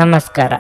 ನಮಸ್ಕಾರ.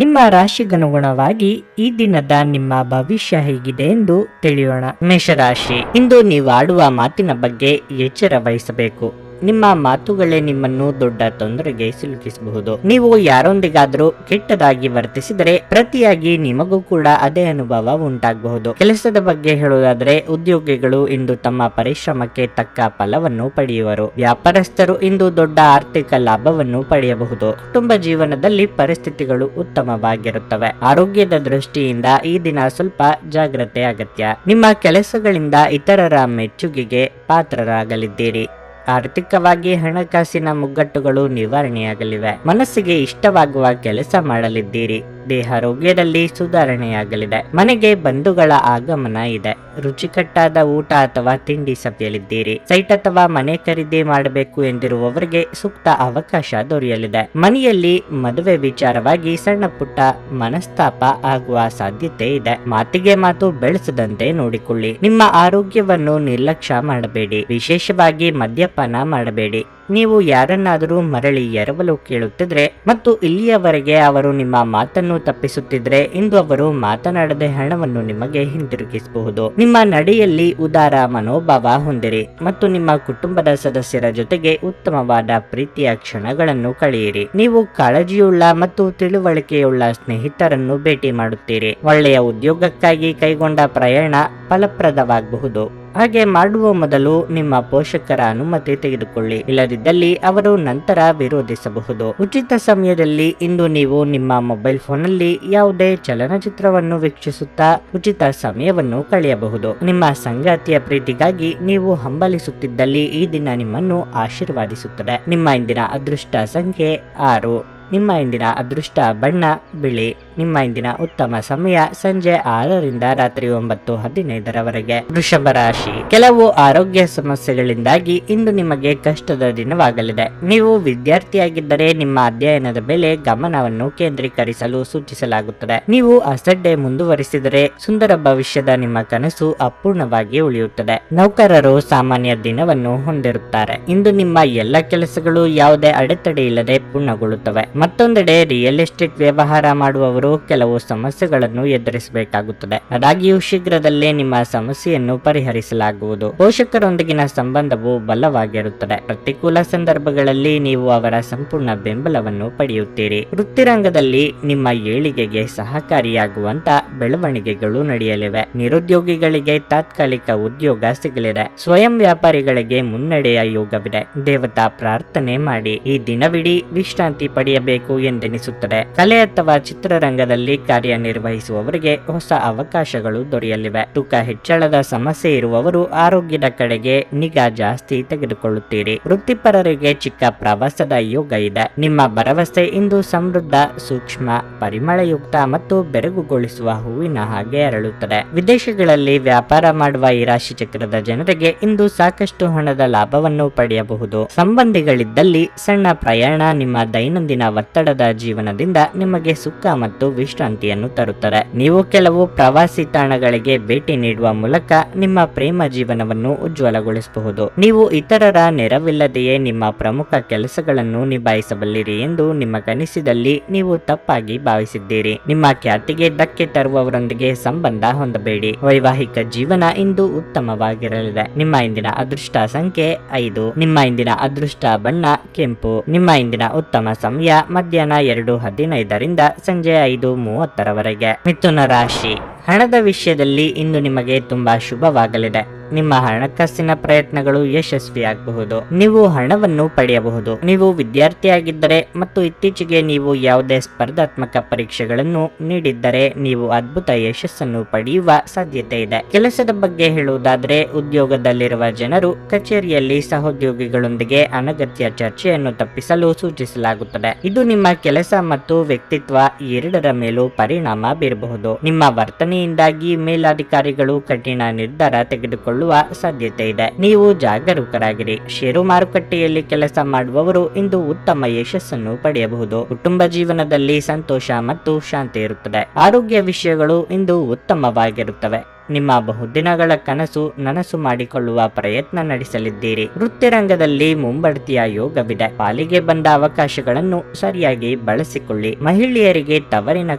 ನಿಮ್ಮ ರಾಶಿಗನುಗುಣವಾಗಿ ಈ ದಿನದ ನಿಮ್ಮ ಭವಿಷ್ಯ ಹೇಗಿದೆ ಎಂದು ತಿಳಿಯೋಣ. ಮೇಷರಾಶಿ, ಇಂದು ನೀವಾಡುವ ಮಾತಿನ ಬಗ್ಗೆ ಎಚ್ಚರ ವಹಿಸಬೇಕು. ನಿಮ್ಮ ಮಾತುಗಳೇ ನಿಮ್ಮನ್ನು ದೊಡ್ಡ ತೊಂದರೆಗೆ ಸಿಲುಕಿಸಬಹುದು. ನೀವು ಯಾರೊಂದಿಗಾದರೂ ಕೆಟ್ಟದಾಗಿ ವರ್ತಿಸಿದರೆ ಪ್ರತಿಯಾಗಿ ನಿಮಗೂ ಕೂಡ ಅದೇ ಅನುಭವ ಉಂಟಾಗಬಹುದು. ಕೆಲಸದ ಬಗ್ಗೆ ಹೇಳುವುದಾದರೆ ಉದ್ಯೋಗಿಗಳು ಇಂದು ತಮ್ಮ ಪರಿಶ್ರಮಕ್ಕೆ ತಕ್ಕ ಫಲವನ್ನು ಪಡೆಯುವರು. ವ್ಯಾಪಾರಸ್ಥರು ಇಂದು ದೊಡ್ಡ ಆರ್ಥಿಕ ಲಾಭವನ್ನು ಪಡೆಯಬಹುದು. ಕುಟುಂಬ ಜೀವನದಲ್ಲಿ ಪರಿಸ್ಥಿತಿಗಳು ಉತ್ತಮವಾಗಿರುತ್ತವೆ. ಆರೋಗ್ಯದ ದೃಷ್ಟಿಯಿಂದ ಈ ದಿನ ಸ್ವಲ್ಪ ಜಾಗ್ರತೆ ಅಗತ್ಯ. ನಿಮ್ಮ ಕೆಲಸಗಳಿಂದ ಇತರರ ಮೆಚ್ಚುಗೆಗೆ ಪಾತ್ರರಾಗಲಿದ್ದೀರಿ. ಆರ್ಥಿಕವಾಗಿ ಹಣಕಾಸಿನ ಮುಗ್ಗಟ್ಟುಗಳು ನಿವಾರಣೆಯಾಗಲಿವೆ. ಮನಸ್ಸಿಗೆ ಇಷ್ಟವಾಗುವ ಕೆಲಸ ಮಾಡಲಿದ್ದೀರಿ. ದೇಹಾರೋಗ್ಯದಲ್ಲಿ ಸುಧಾರಣೆಯಾಗಲಿದೆ. ಮನೆಗೆ ಬಂಧುಗಳ ಆಗಮನ ಇದೆ. ರುಚಿಕಟ್ಟಾದ ಊಟ ಅಥವಾ ತಿಂಡಿ ಸವಿಯಲಿದ್ದೀರಿ. ಸೈಟ್ ಅಥವಾ ಮನೆ ಖರೀದಿ ಮಾಡಬೇಕು ಎಂದಿರುವವರಿಗೆ ಸೂಕ್ತ ಅವಕಾಶ ದೊರೆಯಲಿದೆ. ಮನೆಯಲ್ಲಿ ಮದುವೆ ವಿಚಾರವಾಗಿ ಸಣ್ಣ ಪುಟ್ಟ ಮನಸ್ತಾಪ ಆಗುವ ಸಾಧ್ಯತೆ ಇದೆ. ಮಾತಿಗೆ ಮಾತು ಬೆಳೆಸದಂತೆ ನೋಡಿಕೊಳ್ಳಿ. ನಿಮ್ಮ ಆರೋಗ್ಯವನ್ನು ನಿರ್ಲಕ್ಷ್ಯ ಮಾಡಬೇಡಿ. ವಿಶೇಷವಾಗಿ ಮದ್ಯಪಾನ ಮಾಡಬೇಡಿ. ನೀವು ಯಾರನ್ನಾದರೂ ಮರಳಿ ಎರವಲು ಕೇಳುತ್ತಿದ್ರೆ ಮತ್ತು ಇಲ್ಲಿಯವರೆಗೆ ಅವರು ನಿಮ್ಮ ಮಾತನ್ನು ತಪ್ಪಿಸುತ್ತಿದ್ರೆ ಇಂದು ಅವರು ಮಾತನಾಡದೆ ಹಣವನ್ನು ನಿಮಗೆ ಹಿಂದಿರುಗಿಸಬಹುದು. ನಿಮ್ಮ ನಡೆಯಲ್ಲಿ ಉದಾರ ಮನೋಭಾವ ಹೊಂದಿರಿ ಮತ್ತು ನಿಮ್ಮ ಕುಟುಂಬದ ಸದಸ್ಯರ ಜೊತೆಗೆ ಉತ್ತಮವಾದ ಪ್ರೀತಿಯ ಕ್ಷಣಗಳನ್ನು ಕಳೆಯಿರಿ. ನೀವು ಕಾಳಜಿಯುಳ್ಳ ಮತ್ತು ತಿಳುವಳಿಕೆಯುಳ್ಳ ಸ್ನೇಹಿತರನ್ನು ಭೇಟಿ ಮಾಡುತ್ತೀರಿ. ಒಳ್ಳೆಯ ಉದ್ಯೋಗಕ್ಕಾಗಿ ಕೈಗೊಂಡ ಪ್ರಯಾಣ ಫಲಪ್ರದವಾಗಬಹುದು. ಹಾಗೆ ಮಾಡುವ ಮೊದಲು ನಿಮ್ಮ ಪೋಷಕರ ಅನುಮತಿ ತೆಗೆದುಕೊಳ್ಳಿ. ಇಲ್ಲದಿದ್ದಲ್ಲಿ ಅವರು ನಂತರ ವಿರೋಧಿಸಬಹುದು. ಉಚಿತ ಸಮಯದಲ್ಲಿ ಇಂದು ನೀವು ನಿಮ್ಮ ಮೊಬೈಲ್ ಫೋನ್ನಲ್ಲಿ ಯಾವುದೇ ಚಲನಚಿತ್ರವನ್ನು ವೀಕ್ಷಿಸುತ್ತಾ ಉಚಿತ ಸಮಯವನ್ನು ಕಳೆಯಬಹುದು. ನಿಮ್ಮ ಸಂಗಾತಿಯ ಪ್ರೀತಿಗಾಗಿ ನೀವು ಹಂಬಲಿಸುತ್ತಿದ್ದಲ್ಲಿ ಈ ದಿನ ನಿಮ್ಮನ್ನು ಆಶೀರ್ವಾದಿಸುತ್ತದೆ. ನಿಮ್ಮ ಇಂದಿನ ಅದೃಷ್ಟ ಸಂಖ್ಯೆ 6. ನಿಮ್ಮ ಇಂದಿನ ಅದೃಷ್ಟ ಬಣ್ಣ ಬಿಳಿ. ನಿಮ್ಮ ಇಂದಿನ ಉತ್ತಮ ಸಮಯ ಸಂಜೆ 6ರಿಂದ ರಾತ್ರಿ 9:15 ವೃಷಭ ರಾಶಿ, ಕೆಲವು ಆರೋಗ್ಯ ಸಮಸ್ಯೆಗಳಿಂದಾಗಿ ಇಂದು ನಿಮಗೆ ಕಷ್ಟದ ದಿನವಾಗಲಿದೆ. ನೀವು ವಿದ್ಯಾರ್ಥಿಯಾಗಿದ್ದರೆ ನಿಮ್ಮ ಅಧ್ಯಯನದ ಮೇಲೆ ಗಮನವನ್ನು ಕೇಂದ್ರೀಕರಿಸಲು ಸೂಚಿಸಲಾಗುತ್ತದೆ. ನೀವು ಅಸಡ್ಡೆ ಮುಂದುವರಿಸಿದರೆ ಸುಂದರ ಭವಿಷ್ಯದ ನಿಮ್ಮ ಕನಸು ಅಪೂರ್ಣವಾಗಿ ಉಳಿಯುತ್ತದೆ. ನೌಕರರು ಸಾಮಾನ್ಯ ದಿನವನ್ನು ಹೊಂದಿರುತ್ತಾರೆ. ಇಂದು ನಿಮ್ಮ ಎಲ್ಲ ಕೆಲಸಗಳು ಯಾವುದೇ ಅಡೆತಡೆ ಇಲ್ಲದೆ ಪೂರ್ಣಗೊಳ್ಳುತ್ತವೆ. ಮತ್ತೊಂದೆಡೆ ರಿಯಲ್ ಎಸ್ಟೇಟ್ ವ್ಯವಹಾರ ಮಾಡುವವರು ಕೆಲವು ಸಮಸ್ಯೆಗಳನ್ನು ಎದುರಿಸಬೇಕಾಗುತ್ತದೆ. ಆದಾಗ್ಯೂ ಶೀಘ್ರದಲ್ಲೇ ನಿಮ್ಮ ಸಮಸ್ಯೆಯನ್ನು ಪರಿಹರಿಸಲಾಗುವುದು. ಪೋಷಕರೊಂದಿಗಿನ ಸಂಬಂಧವು ಬಲವಾಗಿರುತ್ತದೆ. ಪ್ರತಿಕೂಲ ಸಂದರ್ಭಗಳಲ್ಲಿ ನೀವು ಅವರ ಸಂಪೂರ್ಣ ಬೆಂಬಲವನ್ನು ಪಡೆಯುತ್ತೀರಿ. ವೃತ್ತಿರಂಗದಲ್ಲಿ ನಿಮ್ಮ ಏಳಿಗೆಗೆ ಸಹಕಾರಿಯಾಗುವಂತ ಬೆಳವಣಿಗೆಗಳು ನಡೆಯಲಿವೆ. ನಿರುದ್ಯೋಗಿಗಳಿಗೆ ತಾತ್ಕಾಲಿಕ ಉದ್ಯೋಗ ಸಿಗಲಿದೆ. ಸ್ವಯಂ ವ್ಯಾಪಾರಿಗಳಿಗೆ ಮುನ್ನಡೆಯ ಯೋಗವಿದೆ. ದೇವತಾ ಪ್ರಾರ್ಥನೆ ಮಾಡಿ. ಈ ದಿನವಿಡೀ ವಿಶ್ರಾಂತಿ ಪಡೆಯಬೇಕು ಎಂದೆನಿಸುತ್ತದೆ. ಕಲೆ ಅಥವಾ ಚಿತ್ರರಂಗದಲ್ಲಿ ಕಾರ್ಯನಿರ್ವಹಿಸುವವರಿಗೆ ಹೊಸ ಅವಕಾಶಗಳು ದೊರೆಯಲಿವೆ. ತೂಕ ಹೆಚ್ಚಳದ ಸಮಸ್ಯೆ ಇರುವವರು ಆರೋಗ್ಯದ ಕಡೆಗೆ ನಿಗಾ ಜಾಸ್ತಿ ತೆಗೆದುಕೊಳ್ಳುತ್ತೀರಿ. ವೃತ್ತಿಪರರಿಗೆ ಚಿಕ್ಕ ಪ್ರವಾಸದ ಯೋಗ ಇದೆ. ನಿಮ್ಮ ಭರವಸೆ ಇಂದು ಸಮೃದ್ಧ, ಸೂಕ್ಷ್ಮ, ಪರಿಮಳಯುಕ್ತ ಮತ್ತು ಬೆರಗುಗೊಳಿಸುವ ಹೂವಿನ ಹಾಗೆ ಅರಳುತ್ತದೆ. ವಿದೇಶಗಳಲ್ಲಿ ವ್ಯಾಪಾರ ಮಾಡುವ ಈ ರಾಶಿ ಚಕ್ರದ ಜನರಿಗೆ ಇಂದು ಸಾಕಷ್ಟು ಹಣದ ಲಾಭವನ್ನು ಪಡೆಯಬಹುದು. ಸಂಬಂಧಿಗಳಿದ್ದಲ್ಲಿ ಸಣ್ಣ ಪ್ರಯಾಣ ನಿಮ್ಮ ದೈನಂದಿನ ಒತ್ತಡದ ಜೀವನದಿಂದ ನಿಮಗೆ ಸುಖ ಮತ್ತು ವಿಶ್ರಾಂತಿಯನ್ನು ತರುತ್ತದೆ. ನೀವು ಕೆಲವು ಪ್ರವಾಸಿ ತಾಣಗಳಿಗೆ ಭೇಟಿ ನೀಡುವ ಮೂಲಕ ನಿಮ್ಮ ಪ್ರೇಮ ಜೀವನವನ್ನು ಉಜ್ವಲಗೊಳಿಸಬಹುದು. ನೀವು ಇತರರ ನೆರವಿಲ್ಲದೆಯೇ ನಿಮ್ಮ ಪ್ರಮುಖ ಕೆಲಸಗಳನ್ನು ನಿಭಾಯಿಸಬಲ್ಲಿರಿ ಎಂದು ನಿಮಗನಿಸಿದಲ್ಲಿ ನೀವು ತಪ್ಪಾಗಿ ಭಾವಿಸಿದ್ದೀರಿ. ನಿಮ್ಮ ಖ್ಯಾತಿಗೆ ಧಕ್ಕೆ ತರುವವರೊಂದಿಗೆ ಸಂಬಂಧ ಹೊಂದಬೇಡಿ. ವೈವಾಹಿಕ ಜೀವನ ಇಂದು ಉತ್ತಮವಾಗಿರಲಿದೆ. ನಿಮ್ಮ ಇಂದಿನ ಅದೃಷ್ಟ ಸಂಖ್ಯೆ 5. ನಿಮ್ಮ ಇಂದಿನ ಅದೃಷ್ಟ ಬಣ್ಣ ಕೆಂಪು. ನಿಮ್ಮ ಇಂದಿನ ಉತ್ತಮ ಸಮಯ ಮಧ್ಯಾಹ್ನ 2:15ರಿಂದ ಸಂಜೆ 5:30 ಮಿಥುನ ರಾಶಿ, ಹಣದ ವಿಷಯದಲ್ಲಿ ಇಂದು ನಿಮಗೆ ತುಂಬಾ ಶುಭವಾಗಲಿದೆ. ನಿಮ್ಮ ಹಣಕಾಸಿನ ಪ್ರಯತ್ನಗಳು ಯಶಸ್ವಿಯಾಗಬಹುದು. ನೀವು ಹಣವನ್ನು ಪಡೆಯಬಹುದು. ನೀವು ವಿದ್ಯಾರ್ಥಿಯಾಗಿದ್ದರೆ ಮತ್ತು ಇತ್ತೀಚೆಗೆ ನೀವು ಯಾವುದೇ ಸ್ಪರ್ಧಾತ್ಮಕ ಪರೀಕ್ಷೆಗಳನ್ನು ನೀಡಿದ್ದರೆ ನೀವು ಅದ್ಭುತ ಯಶಸ್ಸನ್ನು ಪಡೆಯುವ ಸಾಧ್ಯತೆ ಇದೆ. ಕೆಲಸದ ಬಗ್ಗೆ ಹೇಳುವುದಾದರೆ ಉದ್ಯೋಗದಲ್ಲಿರುವ ಜನರು ಕಚೇರಿಯಲ್ಲಿ ಸಹೋದ್ಯೋಗಿಗಳೊಂದಿಗೆ ಅನಗತ್ಯ ಚರ್ಚೆಯನ್ನು ತಪ್ಪಿಸಲು ಸೂಚಿಸಲಾಗುತ್ತದೆ. ಇದು ನಿಮ್ಮ ಕೆಲಸ ಮತ್ತು ವ್ಯಕ್ತಿತ್ವ ಎರಡರ ಮೇಲೂ ಪರಿಣಾಮ ಬೀರಬಹುದು. ನಿಮ್ಮ ವರ್ತನೆಯಿಂದಾಗಿ ಮೇಲಾಧಿಕಾರಿಗಳು ಕಠಿಣ ನಿರ್ಧಾರ ತೆಗೆದುಕೊಳ್ಳುವ ಸಾಧ್ಯತೆ ಇದೆ. ನೀವು ಜಾಗರೂಕರಾಗಿರಿ. ಷೇರು ಮಾರುಕಟ್ಟೆಯಲ್ಲಿ ಕೆಲಸ ಮಾಡುವವರು ಇಂದು ಉತ್ತಮ ಯಶಸ್ಸನ್ನು ಪಡೆಯಬಹುದು. ಕುಟುಂಬ ಜೀವನದಲ್ಲಿ ಸಂತೋಷ ಮತ್ತು ಶಾಂತಿ ಇರುತ್ತದೆ. ಆರೋಗ್ಯ ವಿಷಯಗಳು ಇಂದು ಉತ್ತಮವಾಗಿರುತ್ತವೆ. ನಿಮ್ಮ ಬಹುದಿನಗಳ ಕನಸು ನನಸು ಮಾಡಿಕೊಳ್ಳುವ ಪ್ರಯತ್ನ ನಡೆಸಲಿದ್ದೀರಿ. ವೃತ್ತಿರಂಗದಲ್ಲಿ ಮುಂಬಡ್ತಿಯ ಯೋಗವಿದೆ. ಪಾಲಿಗೆ ಬಂದ ಅವಕಾಶಗಳನ್ನು ಸರಿಯಾಗಿ ಬಳಸಿಕೊಳ್ಳಿ. ಮಹಿಳೆಯರಿಗೆ ತವರಿನ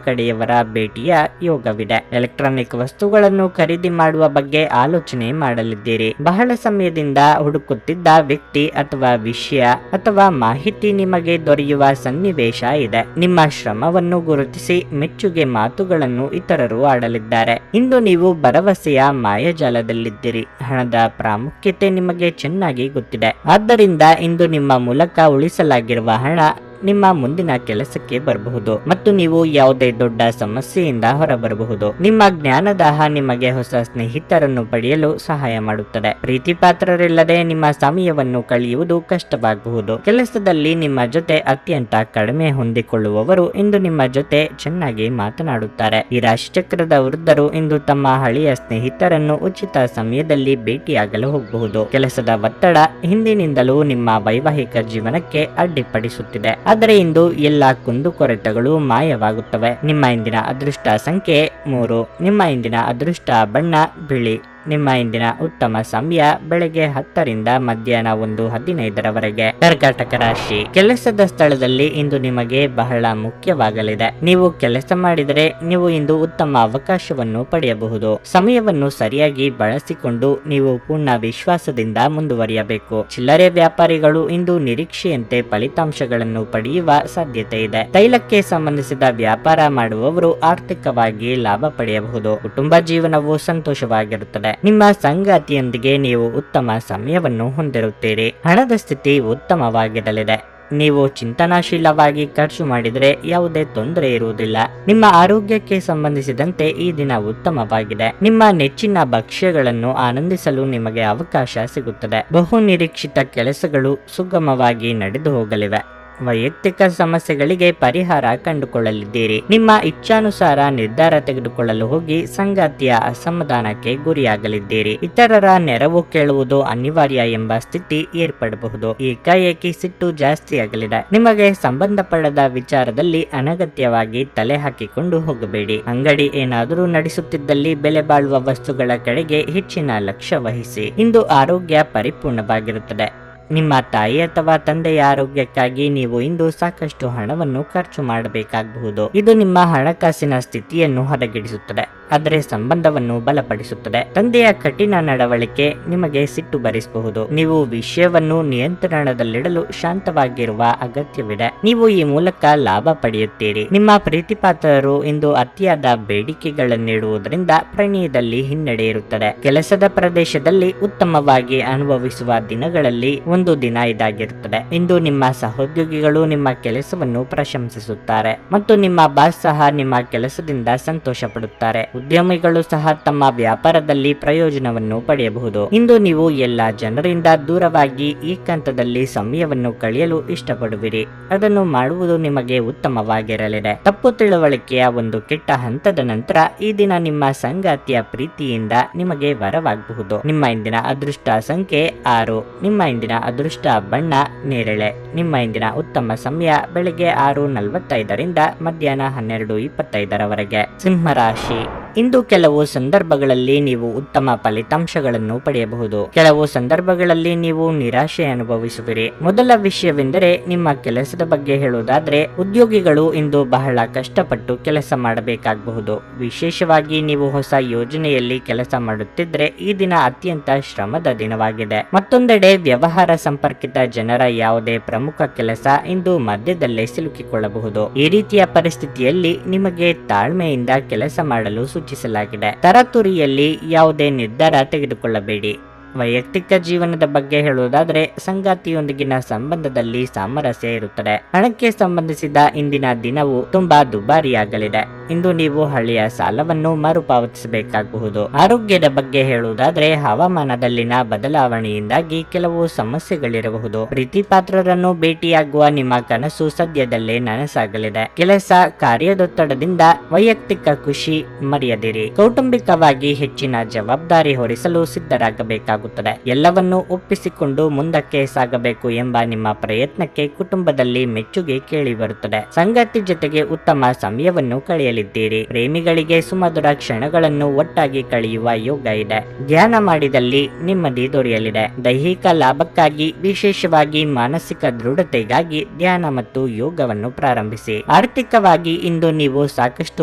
ಕಡೆಯವರ ಭೇಟಿಯ ಯೋಗವಿದೆ. ಎಲೆಕ್ಟ್ರಾನಿಕ್ ವಸ್ತುಗಳನ್ನು ಖರೀದಿ ಮಾಡುವ ಬಗ್ಗೆ ಆಲೋಚನೆ ಮಾಡಲಿದ್ದೀರಿ. ಬಹಳ ಸಮಯದಿಂದ ಹುಡುಕುತ್ತಿದ್ದ ವ್ಯಕ್ತಿ ಅಥವಾ ವಿಷಯ ಅಥವಾ ಮಾಹಿತಿ ನಿಮಗೆ ದೊರೆಯುವ ಸನ್ನಿವೇಶ ಇದೆ. ನಿಮ್ಮ ಶ್ರಮವನ್ನು ಗುರುತಿಸಿ ಮೆಚ್ಚುಗೆ ಮಾತುಗಳನ್ನು ಇತರರು ಆಡಲಿದ್ದಾರೆ. ಇಂದು ನೀವು ಭರವಸೆಯ ಮಾಯಾಜಾಲದಲ್ಲಿದ್ದೀರಿ. ಹಣದ ಪ್ರಾಮುಖ್ಯತೆ ನಿಮಗೆ ಚೆನ್ನಾಗಿ ಗೊತ್ತಿದೆ. ಆದ್ದರಿಂದ ಇಂದು ನಿಮ್ಮ ಮೂಲಕ ಉಳಿಸಲಾಗಿರುವ ಹಣ ನಿಮ್ಮ ಮುಂದಿನ ಕೆಲಸಕ್ಕೆ ಬರಬಹುದು ಮತ್ತು ನೀವು ಯಾವುದೇ ದೊಡ್ಡ ಸಮಸ್ಯೆಯಿಂದ ಹೊರಬರಬಹುದು. ನಿಮ್ಮ ಜ್ಞಾನದಾಹ ನಿಮಗೆ ಹೊಸ ಸ್ನೇಹಿತರನ್ನು ಪಡೆಯಲು ಸಹಾಯ ಮಾಡುತ್ತದೆ. ಪ್ರೀತಿ ಪಾತ್ರರಿಲ್ಲದೆ ನಿಮ್ಮ ಸಮಯವನ್ನು ಕಳೆಯುವುದು ಕಷ್ಟವಾಗಬಹುದು. ಕೆಲಸದಲ್ಲಿ ನಿಮ್ಮ ಜೊತೆ ಅತ್ಯಂತ ಕಡಿಮೆ ಹೊಂದಿಕೊಳ್ಳುವವರು ಇಂದು ನಿಮ್ಮ ಜೊತೆ ಚೆನ್ನಾಗಿ ಮಾತನಾಡುತ್ತಾರೆ. ಈ ರಾಶಿಚಕ್ರದ ವೃದ್ಧರು ಇಂದು ತಮ್ಮ ಹಳೆಯ ಸ್ನೇಹಿತರನ್ನು ಉಚಿತ ಸಮಯದಲ್ಲಿ ಭೇಟಿಯಾಗಲು ಹೋಗಬಹುದು. ಕೆಲಸದ ಒತ್ತಡ ಹಿಂದಿನಿಂದಲೂ ನಿಮ್ಮ ವೈವಾಹಿಕ ಜೀವನಕ್ಕೆ ಅಡ್ಡಿಪಡಿಸುತ್ತಿದೆ. ಆದರೆ ಇಂದು ಎಲ್ಲ ಕುಂದುಕೊರತೆಗಳು ಮಾಯವಾಗುತ್ತವೆ. ನಿಮ್ಮ ಇಂದಿನ ಅದೃಷ್ಟ ಸಂಖ್ಯೆ 3. ನಿಮ್ಮ ಇಂದಿನ ಅದೃಷ್ಟ ಬಣ್ಣ ಬಿಳಿ. ನಿಮ್ಮ ಇಂದಿನ ಉತ್ತಮ ಸಮಯ ಬೆಳಗ್ಗೆ 10 ರಿಂದ ಮಧ್ಯಾಹ್ನ 1:15 ಕರ್ಕಾಟಕ ರಾಶಿ. ಕೆಲಸದ ಸ್ಥಳದಲ್ಲಿ ಇಂದು ನಿಮಗೆ ಬಹಳ ಮುಖ್ಯವಾಗಲಿದೆ. ನೀವು ಕೆಲಸ ಮಾಡಿದರೆ ನೀವು ಇಂದು ಉತ್ತಮ ಅವಕಾಶವನ್ನು ಪಡೆಯಬಹುದು. ಸಮಯವನ್ನು ಸರಿಯಾಗಿ ಬಳಸಿಕೊಂಡು ನೀವು ಪೂರ್ಣ ವಿಶ್ವಾಸದಿಂದ ಮುಂದುವರಿಯಬೇಕು. ಚಿಲ್ಲರೆ ವ್ಯಾಪಾರಿಗಳು ಇಂದು ನಿರೀಕ್ಷೆಯಂತೆ ಫಲಿತಾಂಶಗಳನ್ನು ಪಡೆಯುವ ಸಾಧ್ಯತೆ ಇದೆ. ತೈಲಕ್ಕೆ ಸಂಬಂಧಿಸಿದ ವ್ಯಾಪಾರ ಮಾಡುವವರು ಆರ್ಥಿಕವಾಗಿ ಲಾಭ ಪಡೆಯಬಹುದು. ಕುಟುಂಬ ಜೀವನವು ಸಂತೋಷವಾಗಿರುತ್ತದೆ. ನಿಮ್ಮ ಸಂಗಾತಿಯೊಂದಿಗೆ ನೀವು ಉತ್ತಮ ಸಮಯವನ್ನು ಹೊಂದಿರುತ್ತೀರಿ. ಹಣದ ಸ್ಥಿತಿ ಉತ್ತಮವಾಗಿರಲಿದೆ. ನೀವು ಚಿಂತನಾಶೀಲವಾಗಿ ಖರ್ಚು ಮಾಡಿದರೆ ಯಾವುದೇ ತೊಂದರೆ ಇರುವುದಿಲ್ಲ. ನಿಮ್ಮ ಆರೋಗ್ಯಕ್ಕೆ ಸಂಬಂಧಿಸಿದಂತೆ ಈ ದಿನ ಉತ್ತಮವಾಗಿದೆ. ನಿಮ್ಮ ನೆಚ್ಚಿನ ಭಕ್ಷ್ಯಗಳನ್ನು ಆನಂದಿಸಲು ನಿಮಗೆ ಅವಕಾಶ ಸಿಗುತ್ತದೆ. ಬಹು ನಿರೀಕ್ಷಿತ ಕೆಲಸಗಳು ಸುಗಮವಾಗಿ ನಡೆದು ಹೋಗಲಿವೆ. ವೈಯಕ್ತಿಕ ಸಮಸ್ಯೆಗಳಿಗೆ ಪರಿಹಾರ ಕಂಡುಕೊಳ್ಳಲಿದ್ದೀರಿ. ನಿಮ್ಮ ಇಚ್ಛಾನುಸಾರ ನಿರ್ಧಾರ ತೆಗೆದುಕೊಳ್ಳಲು ಹೋಗಿ ಸಂಗಾತಿಯ ಅಸಮಾಧಾನಕ್ಕೆ ಗುರಿಯಾಗಲಿದ್ದೀರಿ. ಇತರರ ನೆರವು ಕೇಳುವುದು ಅನಿವಾರ್ಯ ಎಂಬ ಸ್ಥಿತಿ ಏರ್ಪಡಬಹುದು. ಏಕಾಏಕಿ ಸಿಟ್ಟು ಜಾಸ್ತಿ ಆಗಲಿದೆ. ನಿಮಗೆ ಸಂಬಂಧಪಡದ ವಿಚಾರದಲ್ಲಿ ಅನಗತ್ಯವಾಗಿ ತಲೆ ಹಾಕಿಕೊಂಡು ಹೋಗಬೇಡಿ. ಅಂಗಡಿ ಏನಾದರೂ ನಡೆಸುತ್ತಿದ್ದಲ್ಲಿ ಬೆಲೆ ಬಾಳುವ ವಸ್ತುಗಳ ಕಡೆಗೆ ಹೆಚ್ಚಿನ ಲಕ್ಷ್ಯ ವಹಿಸಿ. ಇಂದು ಆರೋಗ್ಯ ಪರಿಪೂರ್ಣವಾಗಿರುತ್ತದೆ. ನಿಮ್ಮ ತಾಯಿ ಅಥವಾ ತಂದೆಯ ಆರೋಗ್ಯಕ್ಕಾಗಿ ನೀವು ಇಂದು ಸಾಕಷ್ಟು ಹಣವನ್ನು ಖರ್ಚು ಮಾಡಬೇಕಾಗಬಹುದು. ಇದು ನಿಮ್ಮ ಹಣಕಾಸಿನ ಸ್ಥಿತಿಯನ್ನು ಹೊರಗಿಡಿಸುತ್ತದೆ, ಆದರೆ ಸಂಬಂಧವನ್ನು ಬಲಪಡಿಸುತ್ತದೆ. ತಂದೆಯ ಕಠಿಣ ನಡವಳಿಕೆ ನಿಮಗೆ ಸಿಟ್ಟು ಬರಿಸಬಹುದು. ನೀವು ವಿಷಯವನ್ನು ನಿಯಂತ್ರಣದಲ್ಲಿಡಲು ಶಾಂತವಾಗಿರುವ ಅಗತ್ಯವಿದೆ. ನೀವು ಈ ಮೂಲಕ ಲಾಭ ಪಡೆಯುತ್ತೀರಿ. ನಿಮ್ಮ ಪ್ರೀತಿಪಾತ್ರರು ಇಂದು ಅತಿಯಾದ ಬೇಡಿಕೆಗಳನ್ನಿಡುವುದರಿಂದ ಪ್ರಣಯದಲ್ಲಿ ಹಿನ್ನಡೆ ಇರುತ್ತದೆ. ಕೆಲಸದ ಪ್ರದೇಶದಲ್ಲಿ ಉತ್ತಮವಾಗಿ ಅನುಭವಿಸುವ ದಿನಗಳಲ್ಲಿ ಒಂದು ದಿನ ಇದಾಗಿರುತ್ತದೆ. ಇಂದು ನಿಮ್ಮ ಸಹೋದ್ಯೋಗಿಗಳು ನಿಮ್ಮ ಕೆಲಸವನ್ನು ಪ್ರಶಂಸಿಸುತ್ತಾರೆ ಮತ್ತು ನಿಮ್ಮ ಬಾಸ್ ಸಹ ನಿಮ್ಮ ಕೆಲಸದಿಂದ ಸಂತೋಷ ಪಡುತ್ತಾರೆ. ಉದ್ಯಮಿಗಳು ಸಹ ತಮ್ಮ ವ್ಯಾಪಾರದಲ್ಲಿ ಪ್ರಯೋಜನವನ್ನು ಪಡೆಯಬಹುದು. ಇಂದು ನೀವು ಎಲ್ಲ ಜನರಿಂದ ದೂರವಾಗಿ ಏಕಾಂತದಲ್ಲಿ ಸಮಯವನ್ನು ಕಳೆಯಲು ಇಷ್ಟಪಡುವಿರಿ. ಅದನ್ನು ಮಾಡುವುದು ನಿಮಗೆ ಉತ್ತಮವಾಗಿರಲಿದೆ. ತಪ್ಪು ತಿಳುವಳಿಕೆಯ ಒಂದು ಕೆಟ್ಟ ಹಂತದ ನಂತರ ಈ ದಿನ ನಿಮ್ಮ ಸಂಗಾತಿಯ ಪ್ರೀತಿಯಿಂದ ನಿಮಗೆ ವರವಾಗಬಹುದು. ನಿಮ್ಮ ಇಂದಿನ ಅದೃಷ್ಟ ಸಂಖ್ಯೆ 6. ನಿಮ್ಮ ಇಂದಿನ ಅದೃಷ್ಟ ಬಣ್ಣ ನೇರಳೆ. ನಿಮ್ಮ ಇಂದಿನ ಉತ್ತಮ ಸಮಯ ಬೆಳಗ್ಗೆ 6:45 ರಿಂದ ಮಧ್ಯಾಹ್ನ 12:25 ಸಿಂಹರಾಶಿ. ಇಂದು ಕೆಲವು ಸಂದರ್ಭಗಳಲ್ಲಿ ನೀವು ಉತ್ತಮ ಫಲಿತಾಂಶಗಳನ್ನು ಪಡೆಯಬಹುದು. ಕೆಲವು ಸಂದರ್ಭಗಳಲ್ಲಿ ನೀವು ನಿರಾಶೆ ಅನುಭವಿಸುವಿರಿ. ಮೊದಲ ವಿಷಯವೆಂದರೆ ನಿಮ್ಮ ಕೆಲಸದ ಬಗ್ಗೆ ಹೇಳುವುದಾದರೆ, ಉದ್ಯೋಗಿಗಳು ಇಂದು ಬಹಳ ಕಷ್ಟಪಟ್ಟು ಕೆಲಸ ಮಾಡಬೇಕಾಗಬಹುದು. ವಿಶೇಷವಾಗಿ ನೀವು ಹೊಸ ಯೋಜನೆಯಲ್ಲಿ ಕೆಲಸ ಮಾಡುತ್ತಿದ್ದರೆ ಈ ದಿನ ಅತ್ಯಂತ ಶ್ರಮದ ದಿನವಾಗಿದೆ. ಮತ್ತೊಂದೆಡೆ ವ್ಯವಹಾರ ಸಂಪರ್ಕಿತ ಜನರ ಯಾವುದೇ ಪ್ರಮುಖ ಕೆಲಸ ಇಂದು ಮಧ್ಯದಲ್ಲೇ ಸಿಲುಕಿಕೊಳ್ಳಬಹುದು. ಈ ರೀತಿಯ ಪರಿಸ್ಥಿತಿಯಲ್ಲಿ ನಿಮಗೆ ತಾಳ್ಮೆಯಿಂದ ಕೆಲಸ ಮಾಡಲು ಸೂಚಿಸಲಾಗಿದೆ. ತರಾತುರಿಯಲ್ಲಿ ಯಾವುದೇ ನಿರ್ಧಾರ ತೆಗೆದುಕೊಳ್ಳಬೇಡಿ. ವೈಯಕ್ತಿಕ ಜೀವನದ ಬಗ್ಗೆ ಹೇಳುವುದಾದರೆ, ಸಂಗಾತಿಯೊಂದಿಗಿನ ಸಂಬಂಧದಲ್ಲಿ ಸಾಮರಸ್ಯ ಇರುತ್ತದೆ. ಹಣಕ್ಕೆ ಸಂಬಂಧಿಸಿದ ಇಂದಿನ ದಿನವು ತುಂಬಾ ದುಬಾರಿಯಾಗಲಿದೆ. ಇಂದು ನೀವು ಹಳೆಯ ಸಾಲವನ್ನು ಮರುಪಾವತಿಸಬೇಕಾಗಬಹುದು. ಆರೋಗ್ಯದ ಬಗ್ಗೆ ಹೇಳುವುದಾದರೆ, ಹವಾಮಾನದಲ್ಲಿನ ಬದಲಾವಣೆಯಿಂದಾಗಿ ಕೆಲವು ಸಮಸ್ಯೆಗಳಿರಬಹುದು. ಪ್ರೀತಿ ಪಾತ್ರರನ್ನು ಭೇಟಿಯಾಗುವ ನಿಮ್ಮ ಕನಸು ಸದ್ಯದಲ್ಲೇ ನನಸಾಗಲಿದೆ. ಕೆಲಸ ಕಾರ್ಯದೊತ್ತಡದಿಂದ ವೈಯಕ್ತಿಕ ಖುಷಿ ಮರೆಯದಿರಿ. ಕೌಟುಂಬಿಕವಾಗಿ ಹೆಚ್ಚಿನ ಜವಾಬ್ದಾರಿ ಹೊರಿಸಲು ಸಿದ್ಧರಾಗಬೇಕಾಗುತ್ತದೆ. ಸಾಧ್ಯವಾಗುತ್ತದೆ. ಎಲ್ಲವನ್ನೂ ಒಪ್ಪಿಸಿಕೊಂಡು ಮುಂದಕ್ಕೆ ಸಾಗಬೇಕು ಎಂಬ ನಿಮ್ಮ ಪ್ರಯತ್ನಕ್ಕೆ ಕುಟುಂಬದಲ್ಲಿ ಮೆಚ್ಚುಗೆ ಕೇಳಿ ಬರುತ್ತದೆ. ಸಂಗಾತಿ ಜೊತೆಗೆ ಉತ್ತಮ ಸಮಯವನ್ನು ಕಳೆಯಲಿದ್ದೀರಿ. ಪ್ರೇಮಿಗಳಿಗೆ ಸುಮಧುರ ಕ್ಷಣಗಳನ್ನು ಒಟ್ಟಾಗಿ ಕಳೆಯುವ ಯೋಗ ಇದೆ. ಧ್ಯಾನ ಮಾಡಿದಲ್ಲಿ ನೆಮ್ಮದಿ ದೊರೆಯಲಿದೆ. ದೈಹಿಕ ಲಾಭಕ್ಕಾಗಿ, ವಿಶೇಷವಾಗಿ ಮಾನಸಿಕ ದೃಢತೆಗಾಗಿ ಧ್ಯಾನ ಮತ್ತು ಯೋಗವನ್ನು ಪ್ರಾರಂಭಿಸಿ. ಆರ್ಥಿಕವಾಗಿ ಇಂದು ನೀವು ಸಾಕಷ್ಟು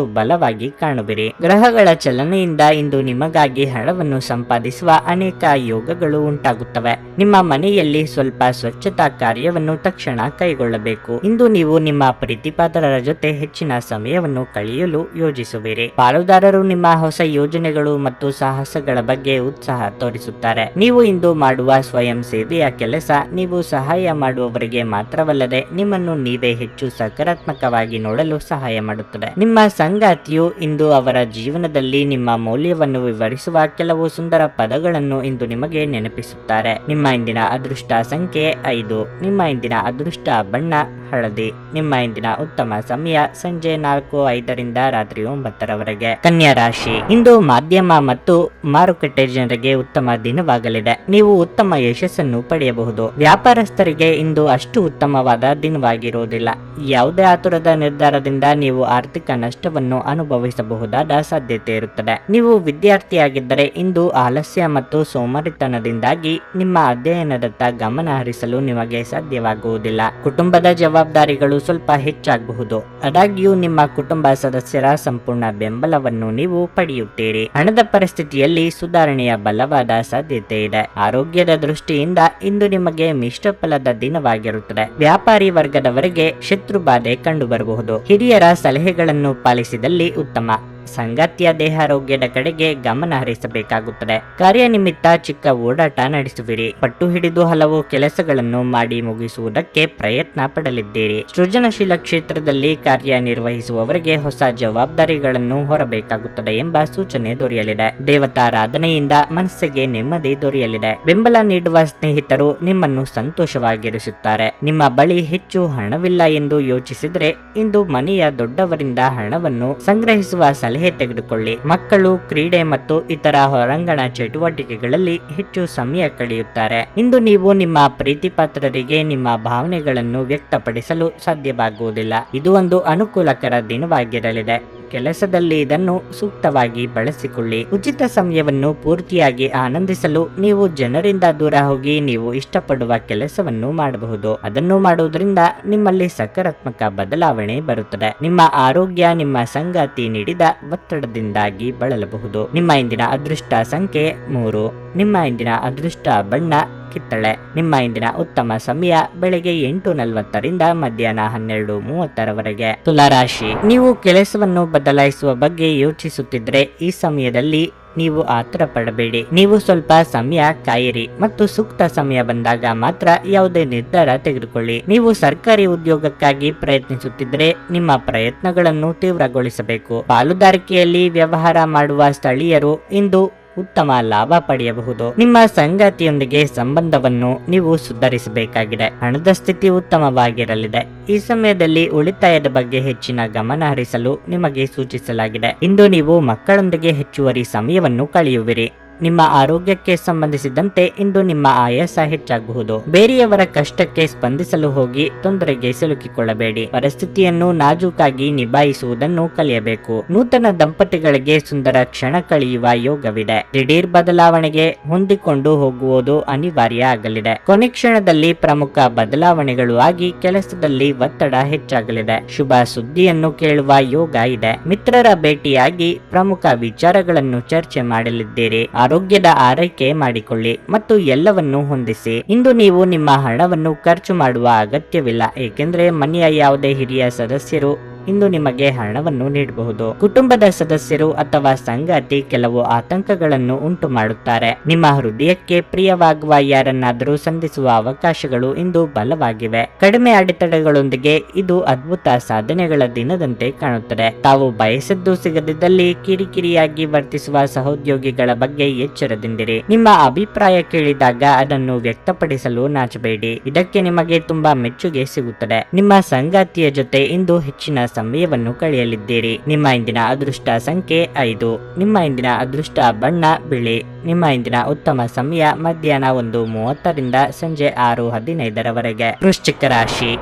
ಬಲವಾಗಿ ಕಾಣುವಿರಿ. ಗ್ರಹಗಳ ಚಲನೆಯಿಂದ ಇಂದು ನಿಮಗಾಗಿ ಹಣವನ್ನು ಸಂಪಾದಿಸುವ ಅನೇಕ ಯೋಗಗಳು ಉಂಟಾಗುತ್ತವೆ. ನಿಮ್ಮ ಮನೆಯಲ್ಲಿ ಸ್ವಲ್ಪ ಸ್ವಚ್ಛತಾ ಕಾರ್ಯವನ್ನು ತಕ್ಷಣ ಕೈಗೊಳ್ಳಬೇಕು. ಇಂದು ನೀವು ನಿಮ್ಮ ಪ್ರೀತಿಪಾತ್ರರ ಜೊತೆ ಹೆಚ್ಚಿನ ಸಮಯವನ್ನು ಕಳೆಯಲು ಯೋಜಿಸುವಿರಿ. ಪಾಲುದಾರರು ನಿಮ್ಮ ಹೊಸ ಯೋಜನೆಗಳು ಮತ್ತು ಸಾಹಸಗಳ ಬಗ್ಗೆ ಉತ್ಸಾಹ ತೋರಿಸುತ್ತಾರೆ. ನೀವು ಇಂದು ಮಾಡುವ ಸ್ವಯಂ ಸೇವೆಯ ಕೆಲಸ ನೀವು ಸಹಾಯ ಮಾಡುವವರಿಗೆ ಮಾತ್ರವಲ್ಲದೆ ನಿಮ್ಮನ್ನು ನೀವೇ ಹೆಚ್ಚು ಸಕಾರಾತ್ಮಕವಾಗಿ ನೋಡಲು ಸಹಾಯ ಮಾಡುತ್ತದೆ. ನಿಮ್ಮ ಸಂಗಾತಿಯು ಇಂದು ಅವರ ಜೀವನದಲ್ಲಿ ನಿಮ್ಮ ಮೌಲ್ಯವನ್ನು ವಿವರಿಸುವ ಕೆಲವು ಸುಂದರ ಪದಗಳನ್ನು ಇಂದು ನಿಮಗೆ ನೆನಪಿಸುತ್ತಾರೆ. ನಿಮ್ಮ ಇಂದಿನ ಅದೃಷ್ಟ ಸಂಖ್ಯೆ 5. ನಿಮ್ಮ ಇಂದಿನ ಅದೃಷ್ಟ ಬಣ್ಣ ಹಳದಿ. ನಿಮ್ಮ ಇಂದಿನ ಉತ್ತಮ ಸಮಯ ಸಂಜೆ 4:05 ರಾತ್ರಿ 9ರವರೆಗೆ. ಕನ್ಯಾ ರಾಶಿ. ಇಂದು ಮಾಧ್ಯಮ ಮತ್ತು ಮಾರುಕಟ್ಟೆ ಜನರಿಗೆ ಉತ್ತಮ ದಿನವಾಗಲಿದೆ. ನೀವು ಉತ್ತಮ ಯಶಸ್ಸನ್ನು ಪಡೆಯಬಹುದು. ವ್ಯಾಪಾರಸ್ಥರಿಗೆ ಇಂದು ಅಷ್ಟು ಉತ್ತಮವಾದ ದಿನವಾಗಿರುವುದಿಲ್ಲ. ಯಾವುದೇ ಆತುರದ ನಿರ್ಧಾರದಿಂದ ನೀವು ಆರ್ಥಿಕ ನಷ್ಟವನ್ನು ಅನುಭವಿಸಬಹುದಾದ ಸಾಧ್ಯತೆ ಇರುತ್ತದೆ. ನೀವು ವಿದ್ಯಾರ್ಥಿಯಾಗಿದ್ದರೆ ಇಂದು ಆಲಸ್ಯ ಮತ್ತು ಸೋಮಾರಿತನದಿಂದಾಗಿ ನಿಮ್ಮ ಅಧ್ಯಯನದತ್ತ ಗಮನ ಹರಿಸಲು ನಿಮಗೆ ಸಾಧ್ಯವಾಗುವುದಿಲ್ಲ. ಕುಟುಂಬದ ಜವಾಬ್ದಾರಿಗಳು ಸ್ವಲ್ಪ ಹೆಚ್ಚಾಗಬಹುದು. ಆದಾಗ್ಯೂ ನಿಮ್ಮ ಕುಟುಂಬ ಸದಸ್ಯರ ಸಂಪೂರ್ಣ ಬೆಂಬಲವನ್ನು ನೀವು ಪಡೆಯುತ್ತೀರಿ. ಹಣದ ಪರಿಸ್ಥಿತಿಯಲ್ಲಿ ಸುಧಾರಣೆಯ ಬಲವಾದ ಸಾಧ್ಯತೆ ಇದೆ. ಆರೋಗ್ಯದ ದೃಷ್ಟಿಯಿಂದ ಇಂದು ನಿಮಗೆ ಮಿಶ್ರ ಫಲದ ದಿನವಾಗಿರುತ್ತದೆ. ವ್ಯಾಪಾರಿ ವರ್ಗದವರಿಗೆ ಶತ್ರು ಬಾಧೆ ಕಂಡುಬರಬಹುದು. ಹಿರಿಯರ ಸಲಹೆಗಳನ್ನು ಪಾಲಿಸಿದಲ್ಲಿ ಉತ್ತಮ. ಸಂಗಾತಿಯ ದೇಹಾರೋಗ್ಯದ ಕಡೆಗೆ ಗಮನ ಹರಿಸಬೇಕಾಗುತ್ತದೆ. ಕಾರ್ಯನಿಮಿತ್ತ ಚಿಕ್ಕ ಓಡಾಟ ನಡೆಸುವಿರಿ. ಪಟ್ಟು ಹಿಡಿದು ಹಲವು ಕೆಲಸಗಳನ್ನು ಮಾಡಿ ಮುಗಿಸುವುದಕ್ಕೆ ಪ್ರಯತ್ನ ಪಡಲಿದ್ದೀರಿ. ಸೃಜನಶೀಲ ಕ್ಷೇತ್ರದಲ್ಲಿ ಕಾರ್ಯನಿರ್ವಹಿಸುವವರಿಗೆ ಹೊಸ ಜವಾಬ್ದಾರಿಗಳನ್ನು ಹೊರಬೇಕಾಗುತ್ತದೆ ಎಂಬ ಸೂಚನೆ ದೊರೆಯಲಿದೆ. ದೇವತಾರಾಧನೆಯಿಂದ ಮನಸ್ಸಿಗೆ ನೆಮ್ಮದಿ ದೊರೆಯಲಿದೆ. ಬೆಂಬಲ ನೀಡುವ ಸ್ನೇಹಿತರು ನಿಮ್ಮನ್ನು ಸಂತೋಷವಾಗಿರಿಸುತ್ತಾರೆ. ನಿಮ್ಮ ಬಳಿ ಹೆಚ್ಚು ಹಣವಿಲ್ಲ ಎಂದು ಯೋಚಿಸಿದರೆ ಇಂದು ಮನೆಯ ದೊಡ್ಡವರಿಂದ ಹಣವನ್ನು ಸಂಗ್ರಹಿಸುವ ಸಲಹೆ ತೆಗೆದುಕೊಳ್ಳಿ. ಮಕ್ಕಳು ಕ್ರೀಡೆ ಮತ್ತು ಇತರ ಹೊರಾಂಗಣ ಚಟುವಟಿಕೆಗಳಲ್ಲಿ ಹೆಚ್ಚು ಸಮಯ ಕಳೆಯುತ್ತಾರೆ. ಇಂದು ನೀವು ನಿಮ್ಮ ಪ್ರೀತಿಪಾತ್ರರಿಗೆ ನಿಮ್ಮ ಭಾವನೆಗಳನ್ನು ವ್ಯಕ್ತಪಡಿಸಲು ಸಾಧ್ಯವಾಗುವುದಿಲ್ಲ. ಇದು ಒಂದು ಅನುಕೂಲಕರ ದಿನವಾಗಿರಲಿದೆ. ಕೆಲಸದಲ್ಲಿ ಇದನ್ನು ಸೂಕ್ತವಾಗಿ ಬಳಸಿಕೊಳ್ಳಿ. ಉಚಿತ ಸಮಯವನ್ನು ಪೂರ್ತಿಯಾಗಿ ಆನಂದಿಸಲು ನೀವು ಜನರಿಂದ ದೂರ ಹೋಗಿ ನೀವು ಇಷ್ಟಪಡುವ ಕೆಲಸವನ್ನು ಮಾಡಬಹುದು. ಅದನ್ನು ಮಾಡುವುದರಿಂದ ನಿಮ್ಮಲ್ಲಿ ಸಕಾರಾತ್ಮಕ ಬದಲಾವಣೆ ಬರುತ್ತದೆ. ನಿಮ್ಮ ಆರೋಗ್ಯ ನಿಮ್ಮ ಸಂಗಾತಿ ನೀಡಿದ ಒತ್ತಡದಿಂದಾಗಿ ಬಳಲಬಹುದು. ನಿಮ್ಮ ಇಂದಿನ ಅದೃಷ್ಟ ಸಂಖ್ಯೆ 3. ನಿಮ್ಮ ಇಂದಿನ ಅದೃಷ್ಟ ಬಣ್ಣ ಕಿತ್ತಳೆ. ನಿಮ್ಮ ಇಂದಿನ ಉತ್ತಮ ಸಮಯ ಬೆಳಗ್ಗೆ 8:40 ಮಧ್ಯಾಹ್ನ 12:30ರವರೆಗೆ. ತುಲಾರಾಶಿ. ನೀವು ಕೆಲಸವನ್ನು ಬದಲಾಯಿಸುವ ಬಗ್ಗೆ ಯೋಚಿಸುತ್ತಿದ್ರೆ ಈ ಸಮಯದಲ್ಲಿ ನೀವು ಆತರ ಪಡಬೇಡಿ. ನೀವು ಸ್ವಲ್ಪ ಸಮಯ ಕಾಯಿರಿ ಮತ್ತು ಸೂಕ್ತ ಸಮಯ ಬಂದಾಗ ಮಾತ್ರ ಯಾವುದೇ ನಿರ್ಧಾರ ತೆಗೆದುಕೊಳ್ಳಿ. ನೀವು ಸರ್ಕಾರಿ ಉದ್ಯೋಗಕ್ಕಾಗಿ ಪ್ರಯತ್ನಿಸುತ್ತಿದ್ರೆ ನಿಮ್ಮ ಪ್ರಯತ್ನಗಳನ್ನು ತೀವ್ರಗೊಳಿಸಬೇಕು. ಪಾಲುದಾರಿಕೆಯಲ್ಲಿ ವ್ಯವಹಾರ ಮಾಡುವ ಸ್ಥಳೀಯರು ಇಂದು ಉತ್ತಮ ಲಾಭ ಪಡೆಯಬಹುದು. ನಿಮ್ಮ ಸಂಗಾತಿಯೊಂದಿಗೆ ಸಂಬಂಧವನ್ನು ನೀವು ಸುಧಾರಿಸಬೇಕಾಗಿದೆ. ಹಣದ ಸ್ಥಿತಿ ಉತ್ತಮವಾಗಿರಲಿದೆ. ಈ ಸಮಯದಲ್ಲಿ ಉಳಿತಾಯದ ಬಗ್ಗೆ ಹೆಚ್ಚಿನ ಗಮನ ಹರಿಸಲು ನಿಮಗೆ ಸೂಚಿಸಲಾಗಿದೆ. ಇಂದು ನೀವು ಮಕ್ಕಳೊಂದಿಗೆ ಹೆಚ್ಚುವರಿ ಸಮಯವನ್ನು ಕಳೆಯುವಿರಿ. ನಿಮ್ಮ ಆರೋಗ್ಯಕ್ಕೆ ಸಂಬಂಧಿಸಿದಂತೆ ಇಂದು ನಿಮ್ಮ ಆಯಾಸ ಹೆಚ್ಚಾಗಬಹುದು. ಬೇರೆಯವರ ಕಷ್ಟಕ್ಕೆ ಸ್ಪಂದಿಸಲು ಹೋಗಿ ತೊಂದರೆಗೆ ಸಿಲುಕಿಕೊಳ್ಳಬೇಡಿ. ಪರಿಸ್ಥಿತಿಯನ್ನು ನಾಜೂಕಾಗಿ ನಿಭಾಯಿಸುವುದನ್ನು ಕಲಿಯಬೇಕು. ನೂತನ ದಂಪತಿಗಳಿಗೆ ಸುಂದರ ಕ್ಷಣ ಕಳೆಯುವ ಯೋಗವಿದೆ. ದಿಢೀರ್ ಬದಲಾವಣೆಗೆ ಹೊಂದಿಕೊಂಡು ಹೋಗುವುದು ಅನಿವಾರ್ಯ ಆಗಲಿದೆ. ಕೊನೆ ಕ್ಷಣದಲ್ಲಿ ಪ್ರಮುಖ ಬದಲಾವಣೆಗಳು ಆಗಿ ಕೆಲಸದಲ್ಲಿ ಒತ್ತಡ ಹೆಚ್ಚಾಗಲಿದೆ. ಶುಭ ಸುದ್ದಿಯನ್ನು ಕೇಳುವ ಯೋಗ ಇದೆ. ಮಿತ್ರರ ಭೇಟಿಯಾಗಿ ಪ್ರಮುಖ ವಿಚಾರಗಳನ್ನು ಚರ್ಚೆ ಮಾಡಲಿದ್ದೀರಿ. ಆರೋಗ್ಯದ ಆರೈಕೆ ಮಾಡಿಕೊಳ್ಳಿ ಮತ್ತು ಎಲ್ಲವನ್ನೂ ಹೊಂದಿಸಿ. ಇಂದು ನೀವು ನಿಮ್ಮ ಹಣವನ್ನು ಖರ್ಚು ಮಾಡುವ ಅಗತ್ಯವಿಲ್ಲ, ಏಕೆಂದರೆ ಮನೆಯ ಯಾವುದೇ ಹಿರಿಯ ಸದಸ್ಯರು ಇಂದು ನಿಮಗೆ ಹಣವನ್ನು ನೀಡಬಹುದು. ಕುಟುಂಬದ ಸದಸ್ಯರು ಅಥವಾ ಸಂಗಾತಿ ಕೆಲವು ಆತಂಕಗಳನ್ನು ಉಂಟು ಮಾಡುತ್ತಾರೆ. ನಿಮ್ಮ ಹೃದಯಕ್ಕೆ ಪ್ರಿಯವಾಗುವ ಯಾರನ್ನಾದರೂ ಸಂಧಿಸುವ ಅವಕಾಶಗಳು ಇಂದು ಬಲವಾಗಿವೆ. ಕಡಿಮೆ ಅಡೆತಡೆಗಳೊಂದಿಗೆ ಇದು ಅದ್ಭುತ ಸಾಧನೆಗಳ ದಿನದಂತೆ ಕಾಣುತ್ತದೆ. ತಾವು ಬಯಸಿದ್ದು ಸಿಗದಿದ್ದಲ್ಲಿ ಕಿರಿಕಿರಿಯಾಗಿ ವರ್ತಿಸುವ ಸಹೋದ್ಯೋಗಿಗಳ ಬಗ್ಗೆ ಎಚ್ಚರದಿಂದಿರಿ. ನಿಮ್ಮ ಅಭಿಪ್ರಾಯ ಕೇಳಿದಾಗ ಅದನ್ನು ವ್ಯಕ್ತಪಡಿಸಲು ನಾಚಬೇಡಿ. ಇದಕ್ಕೆ ನಿಮಗೆ ತುಂಬಾ ಮೆಚ್ಚುಗೆ ಸಿಗುತ್ತದೆ. ನಿಮ್ಮ ಸಂಗಾತಿಯ ಜೊತೆ ಇಂದು ಹೆಚ್ಚಿನ ಸಮಯವನ್ನು ಕಳೆಯಲಿದ್ದೀರಿ. ನಿಮ್ಮ ಇಂದಿನ ಅದೃಷ್ಟ ಸಂಖ್ಯೆ 5. ನಿಮ್ಮ ಇಂದಿನ ಅದೃಷ್ಟ ಬಣ್ಣ ಬಿಳಿ. ನಿಮ್ಮ ಇಂದಿನ ಉತ್ತಮ ಸಮಯ ಮಧ್ಯಾಹ್ನ 1:30ರಿಂದ ಸಂಜೆ 6:15ರವರೆಗೆ. ವೃಶ್ಚಿಕ ರಾಶಿ.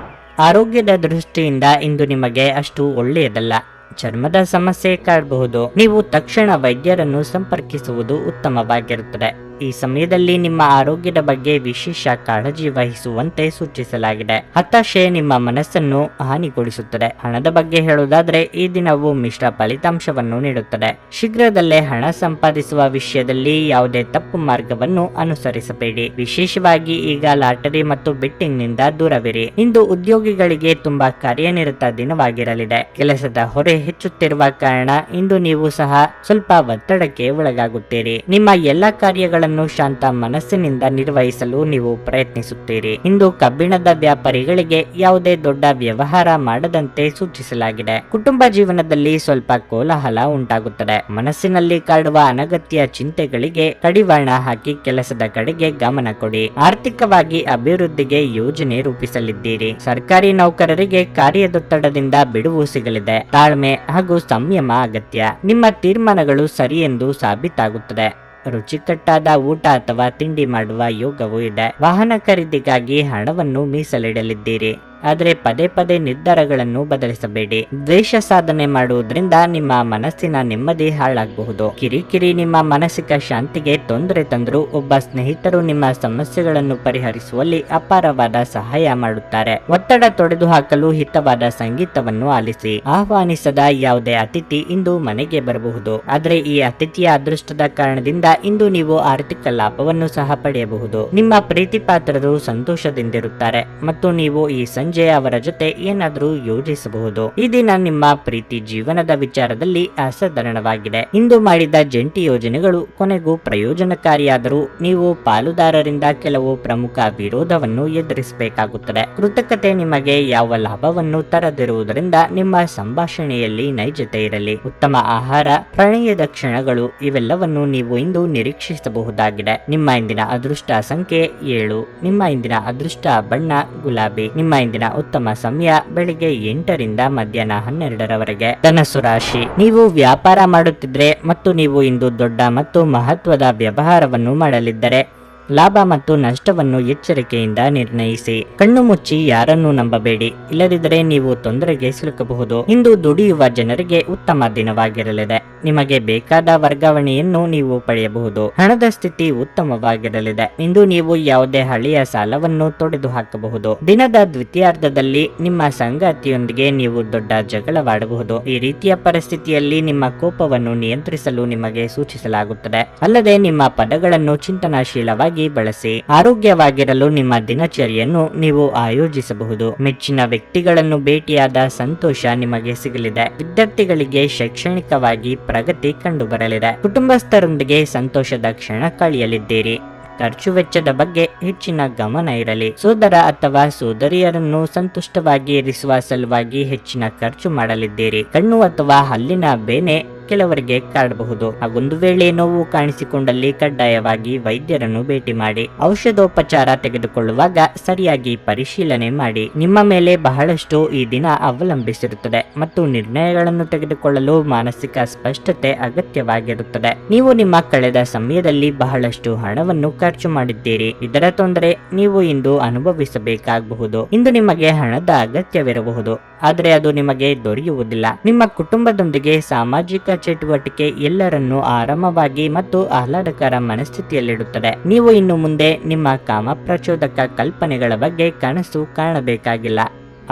ಆರೋಗ್ಯದ ದೃಷ್ಟಿಯಿಂದ ಇಂದು ನಿಮಗೆ ಅಷ್ಟು ಒಳ್ಳೆಯದಲ್ಲ. ಚರ್ಮದ ಸಮಸ್ಯೆ ಕಾಡಬಹುದು. ನೀವು ತಕ್ಷಣ ವೈದ್ಯರನ್ನು ಸಂಪರ್ಕಿಸುವುದು ಉತ್ತಮವಾಗಿರುತ್ತದೆ. ಈ ಸಮಯದಲ್ಲಿ ನಿಮ್ಮ ಆರೋಗ್ಯದ ಬಗ್ಗೆ ವಿಶೇಷ ಕಾಳಜಿ ವಹಿಸುವಂತೆ ಸೂಚಿಸಲಾಗಿದೆ. ಹತಾಶೆ ನಿಮ್ಮ ಮನಸ್ಸನ್ನು ಹಾನಿಗೊಳಿಸುತ್ತದೆ. ಹಣದ ಬಗ್ಗೆ ಹೇಳುವುದಾದ್ರೆ ಈ ದಿನವು ಮಿಶ್ರ ಫಲಿತಾಂಶವನ್ನು ನೀಡುತ್ತದೆ. ಶೀಘ್ರದಲ್ಲೇ ಹಣ ಸಂಪಾದಿಸುವ ವಿಷಯದಲ್ಲಿ ಯಾವುದೇ ತಪ್ಪು ಮಾರ್ಗವನ್ನು ಅನುಸರಿಸಬೇಡಿ. ವಿಶೇಷವಾಗಿ ಈಗ ಲಾಟರಿ ಮತ್ತು ಬೆಟ್ಟಿಂಗ್ ನಿಂದ ದೂರವಿರಿ. ಇಂದು ಉದ್ಯೋಗಿಗಳಿಗೆ ತುಂಬಾ ಕಾರ್ಯನಿರತ ದಿನವಾಗಿರಲಿದೆ. ಕೆಲಸದ ಹೊರೆ ಹೆಚ್ಚುತ್ತಿರುವ ಕಾರಣ ಇಂದು ನೀವು ಸಹ ಸ್ವಲ್ಪ ಒತ್ತಡಕ್ಕೆ ಒಳಗಾಗುತ್ತೀರಿ. ನಿಮ್ಮ ಎಲ್ಲ ಕಾರ್ಯಗಳ ಶಾಂತ ಮನಸ್ಸಿನಿಂದ ನಿರ್ವಹಿಸಲು ನೀವು ಪ್ರಯತ್ನಿಸುತ್ತೀರಿ. ಇಂದು ಕಬ್ಬಿಣದ ವ್ಯಾಪಾರಿಗಳಿಗೆ ಯಾವುದೇ ದೊಡ್ಡ ವ್ಯವಹಾರ ಮಾಡದಂತೆ ಸೂಚಿಸಲಾಗಿದೆ. ಕುಟುಂಬ ಜೀವನದಲ್ಲಿ ಸ್ವಲ್ಪ ಕೋಲಾಹಲ ಉಂಟಾಗುತ್ತದೆ. ಮನಸ್ಸಿನಲ್ಲಿ ಕಾಡುವ ಅನಗತ್ಯ ಚಿಂತೆಗಳಿಗೆ ಕಡಿವಾಣ ಹಾಕಿ ಕೆಲಸದ ಕಡೆಗೆ ಗಮನ ಕೊಡಿ. ಆರ್ಥಿಕವಾಗಿ ಅಭಿವೃದ್ಧಿಗೆ ಯೋಜನೆ ರೂಪಿಸಲಿದ್ದೀರಿ. ಸರ್ಕಾರಿ ನೌಕರರಿಗೆ ಕಾರ್ಯದೊತ್ತಡದಿಂದ ಬಿಡುವು ಸಿಗಲಿದೆ. ತಾಳ್ಮೆ ಹಾಗೂ ಸಂಯಮ ಅಗತ್ಯ. ನಿಮ್ಮ ತೀರ್ಮಾನಗಳು ಸರಿ ಎಂದು ಸಾಬೀತಾಗುತ್ತದೆ. ರುಚಿಕಟ್ಟಾದ ಊಟ ಅಥವಾ ತಿಂಡಿ ಮಾಡುವ ಯೋಗವೂ ಇದೆ. ವಾಹನ ಖರೀದಿಗಾಗಿ ಹಣವನ್ನು ಮೀಸಲಿಡಲಿದ್ದೀರಿ. ಆದರೆ ಪದೇ ಪದೇ ನಿರ್ಧಾರಗಳನ್ನು ಬದಲಿಸಬೇಡಿ. ದ್ವೇಷ ಸಾಧನೆ ಮಾಡುವುದರಿಂದ ನಿಮ್ಮ ಮನಸ್ಸಿನ ನೆಮ್ಮದಿ ಹಾಳಾಗಬಹುದು. ಕಿರಿಕಿರಿ ನಿಮ್ಮ ಮಾನಸಿಕ ಶಾಂತಿಗೆ ತೊಂದರೆ ತಂದರೂ ಒಬ್ಬ ಸ್ನೇಹಿತರು ನಿಮ್ಮ ಸಮಸ್ಯೆಗಳನ್ನು ಪರಿಹರಿಸುವಲ್ಲಿ ಅಪಾರವಾದ ಸಹಾಯ ಮಾಡುತ್ತಾರೆ. ಒತ್ತಡ ತೊಡೆದು ಹಾಕಲು ಹಿತವಾದ ಸಂಗೀತವನ್ನು ಆಲಿಸಿ. ಆಹ್ವಾನಿಸದ ಯಾವುದೇ ಅತಿಥಿ ಇಂದು ಮನೆಗೆ ಬರಬಹುದು. ಆದರೆ ಈ ಅತಿಥಿಯ ಅದೃಷ್ಟದ ಕಾರಣದಿಂದ ಇಂದು ನೀವು ಆರ್ಥಿಕ ಲಾಭವನ್ನು ಸಹ ಪಡೆಯಬಹುದು. ನಿಮ್ಮ ಪ್ರೀತಿ ಪಾತ್ರರು ಸಂತೋಷದಿಂದಿರುತ್ತಾರೆ ಮತ್ತು ನೀವು ಈ ಸಂಜೆ ಅವರ ಜೊತೆ ಏನಾದರೂ ಯೋಜಿಸಬಹುದು. ಈ ದಿನ ನಿಮ್ಮ ಪ್ರೀತಿ ಜೀವನದ ವಿಚಾರದಲ್ಲಿ ಅಸಾಧಾರಣವಾಗಿದೆ. ಇಂದು ಮಾಡಿದ ಜಂಟಿ ಯೋಜನೆಗಳು ಕೊನೆಗೂ ಪ್ರಯೋಜನಕಾರಿಯಾದರೂ ನೀವು ಪಾಲುದಾರರಿಂದ ಕೆಲವು ಪ್ರಮುಖ ವಿರೋಧವನ್ನು ಎದುರಿಸಬೇಕಾಗುತ್ತದೆ. ಕೃತಜ್ಞತೆ ನಿಮಗೆ ಯಾವ ಲಾಭವನ್ನು ತರದಿರುವುದರಿಂದ ನಿಮ್ಮ ಸಂಭಾಷಣೆಯಲ್ಲಿ ನೈಜತೆ ಇರಲಿ. ಉತ್ತಮ ಆಹಾರ, ಪ್ರಣಯದ ಕ್ಷಣಗಳು ಇವೆಲ್ಲವನ್ನು ನೀವು ಇಂದು ನಿರೀಕ್ಷಿಸಬಹುದಾಗಿದೆ. ನಿಮ್ಮ ಇಂದಿನ ಅದೃಷ್ಟ ಸಂಖ್ಯೆ 7. ನಿಮ್ಮ ಇಂದಿನ ಅದೃಷ್ಟ ಬಣ್ಣ ಗುಲಾಬಿ. ನಿಮ್ಮ ಇಂದಿನ ಉತ್ತಮ ಸಮಯ ಬೆಳಿಗ್ಗೆ 8ರಿಂದ ಮಧ್ಯಾಹ್ನ 12ರವರೆಗೆ. ಧನಸ್ಸು ರಾಶಿ. ನೀವು ವ್ಯಾಪಾರ ಮಾಡುತ್ತಿದ್ರೆ ಮತ್ತು ನೀವು ಇಂದು ದೊಡ್ಡ ಮತ್ತು ಮಹತ್ವದ ವ್ಯವಹಾರವನ್ನು ಮಾಡಲಿದ್ದರೆ ಲಾಭ ಮತ್ತು ನಷ್ಟವನ್ನು ಎಚ್ಚರಿಕೆಯಿಂದ ನಿರ್ಣಯಿಸಿ. ಕಣ್ಣು ಮುಚ್ಚಿ ಯಾರನ್ನೂ ನಂಬಬೇಡಿ, ಇಲ್ಲದಿದ್ದರೆ ನೀವು ತೊಂದರೆಗೆ ಸಿಲುಕಬಹುದು. ಇಂದು ದುಡಿಯುವ ಜನರಿಗೆ ಉತ್ತಮ ದಿನವಾಗಿರಲಿದೆ. ನಿಮಗೆ ಬೇಕಾದ ವರ್ಗಾವಣೆಯನ್ನು ನೀವು ಪಡೆಯಬಹುದು. ಹಣದ ಸ್ಥಿತಿ ಉತ್ತಮವಾಗಿರಲಿದೆ. ಇಂದು ನೀವು ಯಾವುದೇ ಹಳೆಯ ಸಾಲವನ್ನು ತೊಡೆದು ಹಾಕಬಹುದು. ದಿನದ ದ್ವಿತೀಯಾರ್ಧದಲ್ಲಿ ನಿಮ್ಮ ಸಂಗಾತಿಯೊಂದಿಗೆ ನೀವು ದೊಡ್ಡ ಜಗಳವಾಡಬಹುದು. ಈ ರೀತಿಯ ಪರಿಸ್ಥಿತಿಯಲ್ಲಿ ನಿಮ್ಮ ಕೋಪವನ್ನು ನಿಯಂತ್ರಿಸಲು ನಿಮಗೆ ಸೂಚಿಸಲಾಗುತ್ತದೆ. ಅಲ್ಲದೆ ನಿಮ್ಮ ಪದಗಳನ್ನು ಚಿಂತನಾಶೀಲವಾಗಿ ಬಳಸಿ. ಆರೋಗ್ಯವಾಗಿರಲು ನಿಮ್ಮ ದಿನಚರಿಯನ್ನು ನೀವು ಆಯೋಜಿಸಬಹುದು. ಮೆಚ್ಚಿನ ವ್ಯಕ್ತಿಗಳನ್ನು ಭೇಟಿಯಾದ ಸಂತೋಷ ನಿಮಗೆ ಸಿಗಲಿದೆ. ವಿದ್ಯಾರ್ಥಿಗಳಿಗೆ ಶೈಕ್ಷಣಿಕವಾಗಿ ಪ್ರಗತಿ ಕಂಡುಬರಲಿದೆ. ಕುಟುಂಬಸ್ಥರೊಂದಿಗೆ ಸಂತೋಷದ ಕ್ಷಣ ಕಳೆಯಲಿದ್ದೀರಿ. ಖರ್ಚು ವೆಚ್ಚದ ಬಗ್ಗೆ ಹೆಚ್ಚಿನ ಗಮನ ಇರಲಿ. ಸೋದರ ಅಥವಾ ಸೋದರಿಯರನ್ನು ಸಂತುಷ್ಟವಾಗಿ ಇರಿಸುವ ಸಲುವಾಗಿ ಹೆಚ್ಚಿನ ಖರ್ಚು ಮಾಡಲಿದ್ದೀರಿ. ಕಣ್ಣು ಅಥವಾ ಹಲ್ಲಿನ ಬೇನೆ ಕೆಲವರಿಗೆ ಕಾಡಬಹುದು. ಹಾಗೊಂದು ವೇಳೆ ನೋವು ಕಾಣಿಸಿಕೊಂಡಲ್ಲಿ ಕಡ್ಡಾಯವಾಗಿ ವೈದ್ಯರನ್ನು ಭೇಟಿ ಮಾಡಿ. ಔಷಧೋಪಚಾರ ತೆಗೆದುಕೊಳ್ಳುವಾಗ ಸರಿಯಾಗಿ ಪರಿಶೀಲನೆ ಮಾಡಿ. ನಿಮ್ಮ ಮೇಲೆ ಬಹಳಷ್ಟು ಈ ದಿನ ಅವಲಂಬಿಸಿರುತ್ತದೆ ಮತ್ತು ನಿರ್ಣಯಗಳನ್ನು ತೆಗೆದುಕೊಳ್ಳಲು ಮಾನಸಿಕ ಸ್ಪಷ್ಟತೆ ಅಗತ್ಯವಾಗಿರುತ್ತದೆ. ನೀವು ನಿಮ್ಮ ಕಳೆದ ಸಮಯದಲ್ಲಿ ಬಹಳಷ್ಟು ಹಣವನ್ನು ಖರ್ಚು ಮಾಡಿದ್ದೀರಿ. ಇದರ ತೊಂದರೆ ನೀವು ಇಂದು ಅನುಭವಿಸಬೇಕಾಗಬಹುದು. ಇಂದು ನಿಮಗೆ ಹಣದ ಅಗತ್ಯವಿರಬಹುದು, ಆದರೆ ಅದು ನಿಮಗೆ ದೊರೆಯುವುದಿಲ್ಲ. ನಿಮ್ಮ ಕುಟುಂಬದೊಂದಿಗೆ ಸಾಮಾಜಿಕ ಚಟುವಟಿಕೆ ಎಲ್ಲರನ್ನೂ ಆರಾಮವಾಗಿ ಮತ್ತು ಆಹ್ಲಾದಕರ ಮನಸ್ಥಿತಿಯಲ್ಲಿಡುತ್ತದೆ. ನೀವು ಇನ್ನು ಮುಂದೆ ನಿಮ್ಮ ಕಾಮ ಪ್ರಚೋದಕ ಕಲ್ಪನೆಗಳ ಬಗ್ಗೆ ಕನಸು ಕಾಣಬೇಕಾಗಿಲ್ಲ.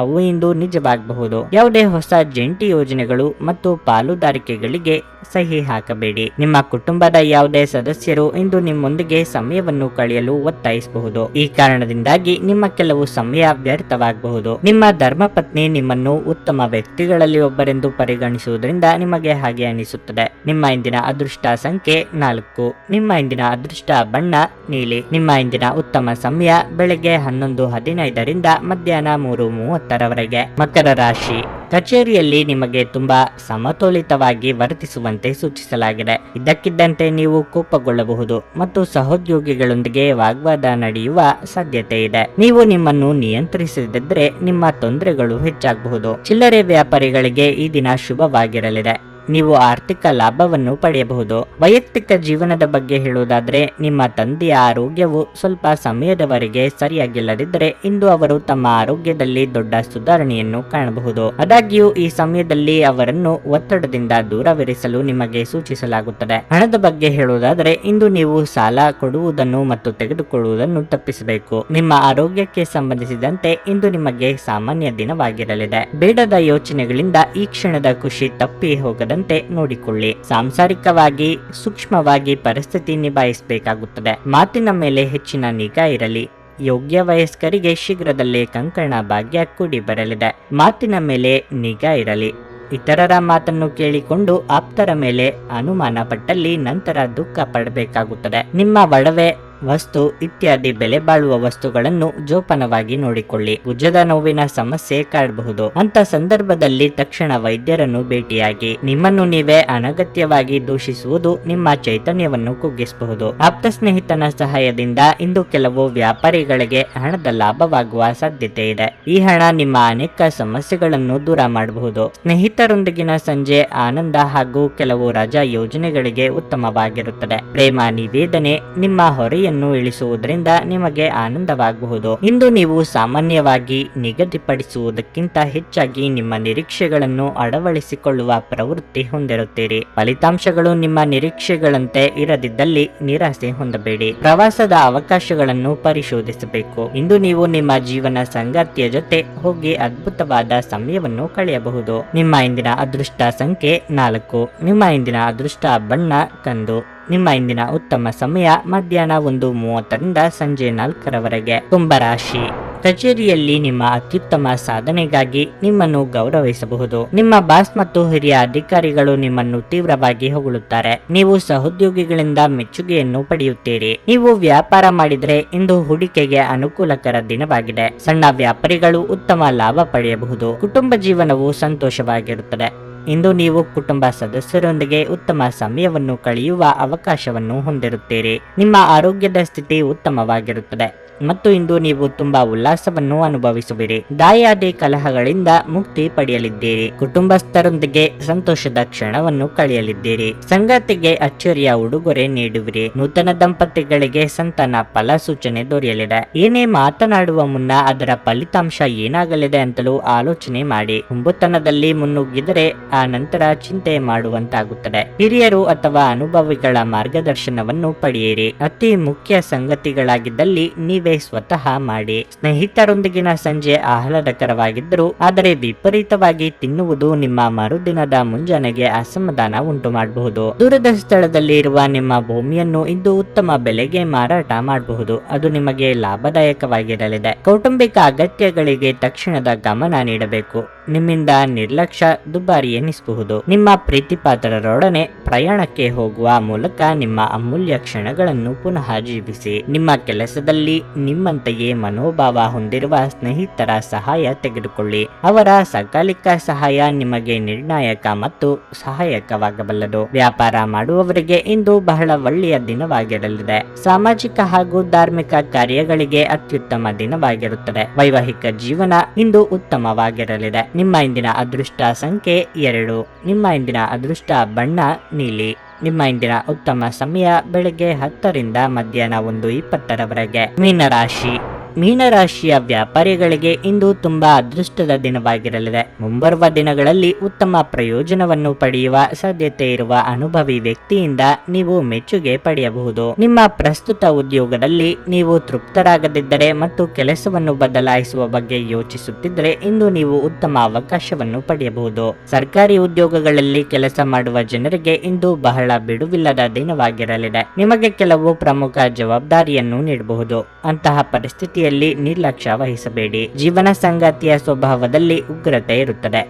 ಅವು ಇಂದು ನಿಜವಾಗಬಹುದು. ಯಾವುದೇ ಹೊಸ ಜಂಟಿ ಯೋಜನೆಗಳು ಮತ್ತು ಪಾಲುದಾರಿಕೆಗಳಿಗೆ ಸಹಿ ಹಾಕಬೇಡಿ. ನಿಮ್ಮ ಕುಟುಂಬದ ಯಾವುದೇ ಸದಸ್ಯರು ಇಂದು ನಿಮ್ಮೊಂದಿಗೆ ಸಮಯವನ್ನು ಕಳೆಯಲು ಒತ್ತಾಯಿಸಬಹುದು. ಈ ಕಾರಣದಿಂದಾಗಿ ನಿಮ್ಮ ಕೆಲವು ಸಮಯ ವ್ಯರ್ಥವಾಗಬಹುದು. ನಿಮ್ಮ ಧರ್ಮಪತ್ನಿ ನಿಮ್ಮನ್ನು ಉತ್ತಮ ವ್ಯಕ್ತಿಗಳಲ್ಲಿ ಒಬ್ಬರೆಂದು ಪರಿಗಣಿಸುವುದರಿಂದ ನಿಮಗೆ ಹಾಗೆ ಅನಿಸುತ್ತದೆ. ನಿಮ್ಮ ಇಂದಿನ ಅದೃಷ್ಟ ಸಂಖ್ಯೆ 4. ನಿಮ್ಮ ಇಂದಿನ ಅದೃಷ್ಟ ಬಣ್ಣ ನೀಲಿ. ನಿಮ್ಮ ಇಂದಿನ ಉತ್ತಮ ಸಮಯ ಬೆಳಗ್ಗೆ 11:15ರಿಂದ ಮಧ್ಯಾಹ್ನ 3:30 30ರವರೆಗೆ. ಮಕರ ರಾಶಿ, ಕಚೇರಿಯಲ್ಲಿ ನಿಮಗೆ ತುಂಬಾ ಸಮತೋಲಿತವಾಗಿ ವರ್ತಿಸುವಂತೆ ಸೂಚಿಸಲಾಗಿದೆ. ಇದ್ದಕ್ಕಿದ್ದಂತೆ ನೀವು ಕೋಪಗೊಳ್ಳಬಹುದು ಮತ್ತು ಸಹೋದ್ಯೋಗಿಗಳೊಂದಿಗೆ ವಾಗ್ವಾದ ನಡೆಯುವ ಸಾಧ್ಯತೆ ಇದೆ. ನೀವು ನಿಮ್ಮನ್ನು ನಿಯಂತ್ರಿಸದಿದ್ದರೆ ನಿಮ್ಮ ತೊಂದರೆಗಳು ಹೆಚ್ಚಾಗಬಹುದು. ಚಿಲ್ಲರೆ ವ್ಯಾಪಾರಿಗಳಿಗೆ ಈ ದಿನ ಶುಭವಾಗಿರಲಿದೆ. ನೀವು ಆರ್ಥಿಕ ಲಾಭವನ್ನು ಪಡೆಯಬಹುದು. ವೈಯಕ್ತಿಕ ಜೀವನದ ಬಗ್ಗೆ ಹೇಳುವುದಾದ್ರೆ, ನಿಮ್ಮ ತಂದೆಯ ಆರೋಗ್ಯವು ಸ್ವಲ್ಪ ಸಮಯದವರೆಗೆ ಸರಿಯಾಗಿಲ್ಲದಿದ್ದರೆ ಇಂದು ಅವರು ತಮ್ಮ ಆರೋಗ್ಯದಲ್ಲಿ ದೊಡ್ಡ ಸುಧಾರಣೆಯನ್ನು ಕಾಣಬಹುದು. ಆದಾಗ್ಯೂ ಈ ಸಮಯದಲ್ಲಿ ಅವರನ್ನು ಒತ್ತಡದಿಂದ ದೂರವಿರಿಸಲು ನಿಮಗೆ ಸೂಚಿಸಲಾಗುತ್ತದೆ. ಹಣದ ಬಗ್ಗೆ ಹೇಳುವುದಾದರೆ, ಇಂದು ನೀವು ಸಾಲ ಕೊಡುವುದನ್ನು ಮತ್ತು ತೆಗೆದುಕೊಳ್ಳುವುದನ್ನು ತಪ್ಪಿಸಬೇಕು. ನಿಮ್ಮ ಆರೋಗ್ಯಕ್ಕೆ ಸಂಬಂಧಿಸಿದಂತೆ ಇಂದು ನಿಮಗೆ ಸಾಮಾನ್ಯ ದಿನವಾಗಿರಲಿದೆ. ಬೇಡದ ಯೋಚನೆಗಳಿಂದ ಈ ಕ್ಷಣದ ಖುಷಿ ತಪ್ಪಿ ಹೋಗದ ನೋಡಿಕೊಳ್ಳಿ. ಸಾಂಸಾರಿಕವಾಗಿ ಸೂಕ್ಷ್ಮವಾಗಿ ಪರಿಸ್ಥಿತಿ ನಿಭಾಯಿಸಬೇಕಾಗುತ್ತದೆ. ಮಾತಿನ ಮೇಲೆ ಹೆಚ್ಚಿನ ನಿಗಾ ಇರಲಿ. ಯೋಗ್ಯ ವಯಸ್ಕರಿಗೆ ಶೀಘ್ರದಲ್ಲೇ ಕಂಕಣ ಭಾಗ್ಯ ಕೂಡಿ ಬರಲಿದೆ. ಮಾತಿನ ಮೇಲೆ ನಿಗಾ ಇರಲಿ. ಇತರರ ಮಾತನ್ನು ಕೇಳಿಕೊಂಡು ಆಪ್ತರ ಮೇಲೆ ಅನುಮಾನ ಪಟ್ಟಲ್ಲಿ ನಂತರ ದುಃಖ ಪಡಬೇಕಾಗುತ್ತದೆ. ನಿಮ್ಮ ಒಡವೆ, ವಸ್ತು ಇತ್ಯಾದಿ ಬೆಲೆ ಬಾಳುವ ವಸ್ತುಗಳನ್ನು ಜೋಪಾನವಾಗಿ ನೋಡಿಕೊಳ್ಳಿ. ಭುಜದ ನೋವಿನ ಸಮಸ್ಯೆ ಕಾಡಬಹುದು. ಅಂತ ಸಂದರ್ಭದಲ್ಲಿ ತಕ್ಷಣ ವೈದ್ಯರನ್ನು ಭೇಟಿಯಾಗಿ. ನಿಮ್ಮನ್ನು ನೀವೇ ಅನಗತ್ಯವಾಗಿ ದೂಷಿಸುವುದು ನಿಮ್ಮ ಚೈತನ್ಯವನ್ನು ಕುಗ್ಗಿಸಬಹುದು. ಆಪ್ತ ಸ್ನೇಹಿತನ ಸಹಾಯದಿಂದ ಇಂದು ಕೆಲವು ವ್ಯಾಪಾರಿಗಳಿಗೆ ಹಣದ ಲಾಭವಾಗುವ ಸಾಧ್ಯತೆ ಇದೆ. ಈ ಹಣ ನಿಮ್ಮ ಅನೇಕ ಸಮಸ್ಯೆಗಳನ್ನು ದೂರ ಮಾಡಬಹುದು. ಸ್ನೇಹಿತರೊಂದಿಗಿನ ಸಂಜೆ ಆನಂದ ಹಾಗೂ ಕೆಲವು ರಜಾ ಯೋಜನೆಗಳಿಗೆ ಉತ್ತಮವಾಗಿರುತ್ತದೆ. ಪ್ರೇಮ ನಿವೇದನೆ ನಿಮ್ಮ ಹೊರೆಯನ್ನು ಇಳಿಸುವುದರಿಂದ ನಿಮಗೆ ಆನಂದವಾಗಬಹುದು. ಇಂದು ನೀವು ಸಾಮಾನ್ಯವಾಗಿ ನಿಗದಿಪಡಿಸುವುದಕ್ಕಿಂತ ಹೆಚ್ಚಾಗಿ ನಿಮ್ಮ ನಿರೀಕ್ಷೆಗಳನ್ನು ಅಳವಡಿಸಿಕೊಳ್ಳುವ ಪ್ರವೃತ್ತಿ ಹೊಂದಿರುತ್ತೀರಿ. ಫಲಿತಾಂಶಗಳು ನಿಮ್ಮ ನಿರೀಕ್ಷೆಗಳಂತೆ ಇರದಿದ್ದಲ್ಲಿ ನಿರಾಸೆ ಹೊಂದಬೇಡಿ. ಪ್ರವಾಸದ ಅವಕಾಶಗಳನ್ನು ಪರಿಶೋಧಿಸಬೇಕು. ಇಂದು ನೀವು ನಿಮ್ಮ ಜೀವನ ಸಂಗಾತಿಯ ಜೊತೆ ಹೋಗಿ ಅದ್ಭುತವಾದ ಸಮಯವನ್ನು ಕಳೆಯಬಹುದು. ನಿಮ್ಮ ಇಂದಿನ ಅದೃಷ್ಟ ಸಂಖ್ಯೆ 4. ನಿಮ್ಮ ಇಂದಿನ ಅದೃಷ್ಟ ಬಣ್ಣ ಕಂದು. ನಿಮ್ಮ ಇಂದಿನ ಉತ್ತಮ ಸಮಯ ಮಧ್ಯಾಹ್ನ 1:30ರಿಂದ ಸಂಜೆ 4ರವರೆಗೆ. ಕುಂಭರಾಶಿ, ಕಚೇರಿಯಲ್ಲಿ ನಿಮ್ಮ ಅತ್ಯುತ್ತಮ ಸಾಧನೆಗಾಗಿ ನಿಮ್ಮನ್ನು ಗೌರವಿಸಬಹುದು. ನಿಮ್ಮ ಬಾಸ್ ಮತ್ತು ಹಿರಿಯ ಅಧಿಕಾರಿಗಳು ನಿಮ್ಮನ್ನು ತೀವ್ರವಾಗಿ ಹೊಗಳುತ್ತಾರೆ. ನೀವು ಸಹೋದ್ಯೋಗಿಗಳಿಂದ ಮೆಚ್ಚುಗೆಯನ್ನು ಪಡೆಯುತ್ತೀರಿ. ನೀವು ವ್ಯಾಪಾರ ಮಾಡಿದರೆ ಇಂದು ಹೂಡಿಕೆಗೆ ಅನುಕೂಲಕರ ದಿನವಾಗಿದೆ. ಸಣ್ಣ ವ್ಯಾಪಾರಿಗಳು ಉತ್ತಮ ಲಾಭ ಪಡೆಯಬಹುದು. ಕುಟುಂಬ ಜೀವನವು ಸಂತೋಷವಾಗಿರುತ್ತದೆ. ಇಂದು ನೀವು ಕುಟುಂಬ ಸದಸ್ಯರೊಂದಿಗೆ ಉತ್ತಮ ಸಮಯವನ್ನು ಕಳೆಯುವ ಅವಕಾಶವನ್ನು ಹೊಂದಿರುತ್ತೀರಿ. ನಿಮ್ಮ ಆರೋಗ್ಯದ ಸ್ಥಿತಿ ಉತ್ತಮವಾಗಿರುತ್ತದೆ ಮತ್ತು ಇಂದು ನೀವು ತುಂಬಾ ಉಲ್ಲಾಸವನ್ನು ಅನುಭವಿಸುವಿರಿ. ದಾಯಾದಿ ಕಲಹಗಳಿಂದ ಮುಕ್ತಿ ಪಡೆಯಲಿದ್ದೀರಿ. ಕುಟುಂಬಸ್ಥರೊಂದಿಗೆ ಸಂತೋಷದ ಕ್ಷಣವನ್ನು ಕಳೆಯಲಿದ್ದೀರಿ. ಸಂಗಾತಿಗೆ ಅಚ್ಚರಿಯ ಉಡುಗೊರೆ ನೀಡುವಿರಿ. ನೂತನ ದಂಪತಿಗಳಿಗೆ ಸಂತಾನ ಫಲ ಸೂಚನೆ ದೊರೆಯಲಿದೆ. ಏನೇ ಮಾತನಾಡುವ ಮುನ್ನ ಅದರ ಫಲಿತಾಂಶ ಏನಾಗಲಿದೆ ಅಂತಲೂ ಆಲೋಚನೆ ಮಾಡಿ. ಹುಂಬುತನದಲ್ಲಿ ಮುನ್ನುಗ್ಗಿದರೆ ಆ ನಂತರ ಚಿಂತೆ ಮಾಡುವಂತಾಗುತ್ತದೆ. ಹಿರಿಯರು ಅಥವಾ ಅನುಭವಿಗಳ ಮಾರ್ಗದರ್ಶನವನ್ನು ಪಡೆಯಿರಿ. ಅತಿ ಮುಖ್ಯ ಸಂಗತಿಗಳಾಗಿದ್ದಲ್ಲಿ ನೀವೇ ಸ್ವತಃ ಮಾಡಿ. ಸ್ನೇಹಿತರೊಂದಿಗಿನ ಸಂಜೆ ಆಹ್ಲಾದಕರವಾಗಿದ್ದರೂ ಆದರೆ ವಿಪರೀತವಾಗಿ ತಿನ್ನುವುದು ನಿಮ್ಮ ಮರುದಿನದ ಮುಂಜಾನೆಗೆ ಅಸಮಾಧಾನ ಉಂಟು ಮಾಡಬಹುದು. ದೂರದ ಸ್ಥಳದಲ್ಲಿ ಇರುವ ನಿಮ್ಮ ಭೂಮಿಯನ್ನು ಇಂದು ಉತ್ತಮ ಬೆಲೆಗೆ ಮಾರಾಟ ಮಾಡಬಹುದು. ಅದು ನಿಮಗೆ ಲಾಭದಾಯಕವಾಗಿರಲಿದೆ. ಕೌಟುಂಬಿಕ ಅಗತ್ಯಗಳಿಗೆ ತಕ್ಷಣದ ಗಮನ ನೀಡಬೇಕು. ನಿಮ್ಮಿಂದ ನಿರ್ಲಕ್ಷ್ಯ ದುಬಾರಿ ಎನಿಸಬಹುದು. ನಿಮ್ಮ ಪ್ರೀತಿಪಾತ್ರರೊಡನೆ ಪ್ರಯಾಣಕ್ಕೆ ಹೋಗುವ ಮೂಲಕ ನಿಮ್ಮ ಅಮೂಲ್ಯ ಕ್ಷಣಗಳನ್ನು ಪುನಃ ಜೀವಿಸಿ. ನಿಮ್ಮ ಕೆಲಸದಲ್ಲಿ ನಿಮ್ಮಂತೆಯೇ ಮನೋಭಾವ ಹೊಂದಿರುವ ಸ್ನೇಹಿತರ ಸಹಾಯ ತೆಗೆದುಕೊಳ್ಳಿ. ಅವರ ಸಕಾಲಿಕ ಸಹಾಯ ನಿಮಗೆ ನಿರ್ಣಾಯಕ ಮತ್ತು ಸಹಾಯಕವಾಗಬಲ್ಲದು. ವ್ಯಾಪಾರ ಮಾಡುವವರಿಗೆ ಇಂದು ಬಹಳ ಒಳ್ಳೆಯ ದಿನವಾಗಿರಲಿದೆ. ಸಾಮಾಜಿಕ ಹಾಗೂ ಧಾರ್ಮಿಕ ಕಾರ್ಯಗಳಿಗೆ ಅತ್ಯುತ್ತಮ ದಿನವಾಗಿರುತ್ತದೆ. ವೈವಾಹಿಕ ಜೀವನ ಇಂದು ಉತ್ತಮವಾಗಿರಲಿದೆ. ನಿಮ್ಮ ಇಂದಿನ ಅದೃಷ್ಟ ಸಂಖ್ಯೆ 2. ನಿಮ್ಮ ಇಂದಿನ ಅದೃಷ್ಟ ಬಣ್ಣ ನೀಲಿ. ನಿಮ್ಮ ಇಂದಿನ ಉತ್ತಮ ಸಮಯ ಬೆಳಗ್ಗೆ 10ರಿಂದ ಮಧ್ಯಾಹ್ನ 1:20ರವರೆಗೆ. ಮೀನರಾಶಿ, ಮೀನರಾಶಿಯ ವ್ಯಾಪಾರಿಗಳಿಗೆ ಇಂದು ತುಂಬಾ ಅದೃಷ್ಟದ ದಿನವಾಗಿರಲಿದೆ. ಮುಂಬರುವ ದಿನಗಳಲ್ಲಿ ಉತ್ತಮ ಪ್ರಯೋಜನವನ್ನು ಪಡೆಯುವ ಸಾಧ್ಯತೆ ಇರುವ ಅನುಭವಿ ವ್ಯಕ್ತಿಯಿಂದ ನೀವು ಮೆಚ್ಚುಗೆ ಪಡೆಯಬಹುದು. ನಿಮ್ಮ ಪ್ರಸ್ತುತ ಉದ್ಯೋಗದಲ್ಲಿ ನೀವು ತೃಪ್ತರಾಗದಿದ್ದರೆ ಮತ್ತು ಕೆಲಸವನ್ನು ಬದಲಾಯಿಸುವ ಬಗ್ಗೆ ಯೋಚಿಸುತ್ತಿದ್ದರೆ ಇಂದು ನೀವು ಉತ್ತಮ ಅವಕಾಶವನ್ನು ಪಡೆಯಬಹುದು. ಸರ್ಕಾರಿ ಉದ್ಯೋಗಗಳಲ್ಲಿ ಕೆಲಸ ಮಾಡುವ ಜನರಿಗೆ ಇಂದು ಬಹಳ ಬಿಡುವಿಲ್ಲದ ದಿನವಾಗಿರಲಿದೆ. ನಿಮಗೆ ಕೆಲವು ಪ್ರಮುಖ ಜವಾಬ್ದಾರಿಯನ್ನು ನೀಡಬಹುದು. ಅಂತಹ ಪರಿಸ್ಥಿತಿ ನಿರ್ಲಕ್ಷ್ಯ ವಹಿಸಬೇಡಿ. ಜೀವನ ಸಂಗಾತಿಯ ಸ್ವಭಾವದಲ್ಲಿ ಉಗ್ರತೆ ಇರುತ್ತದೆ.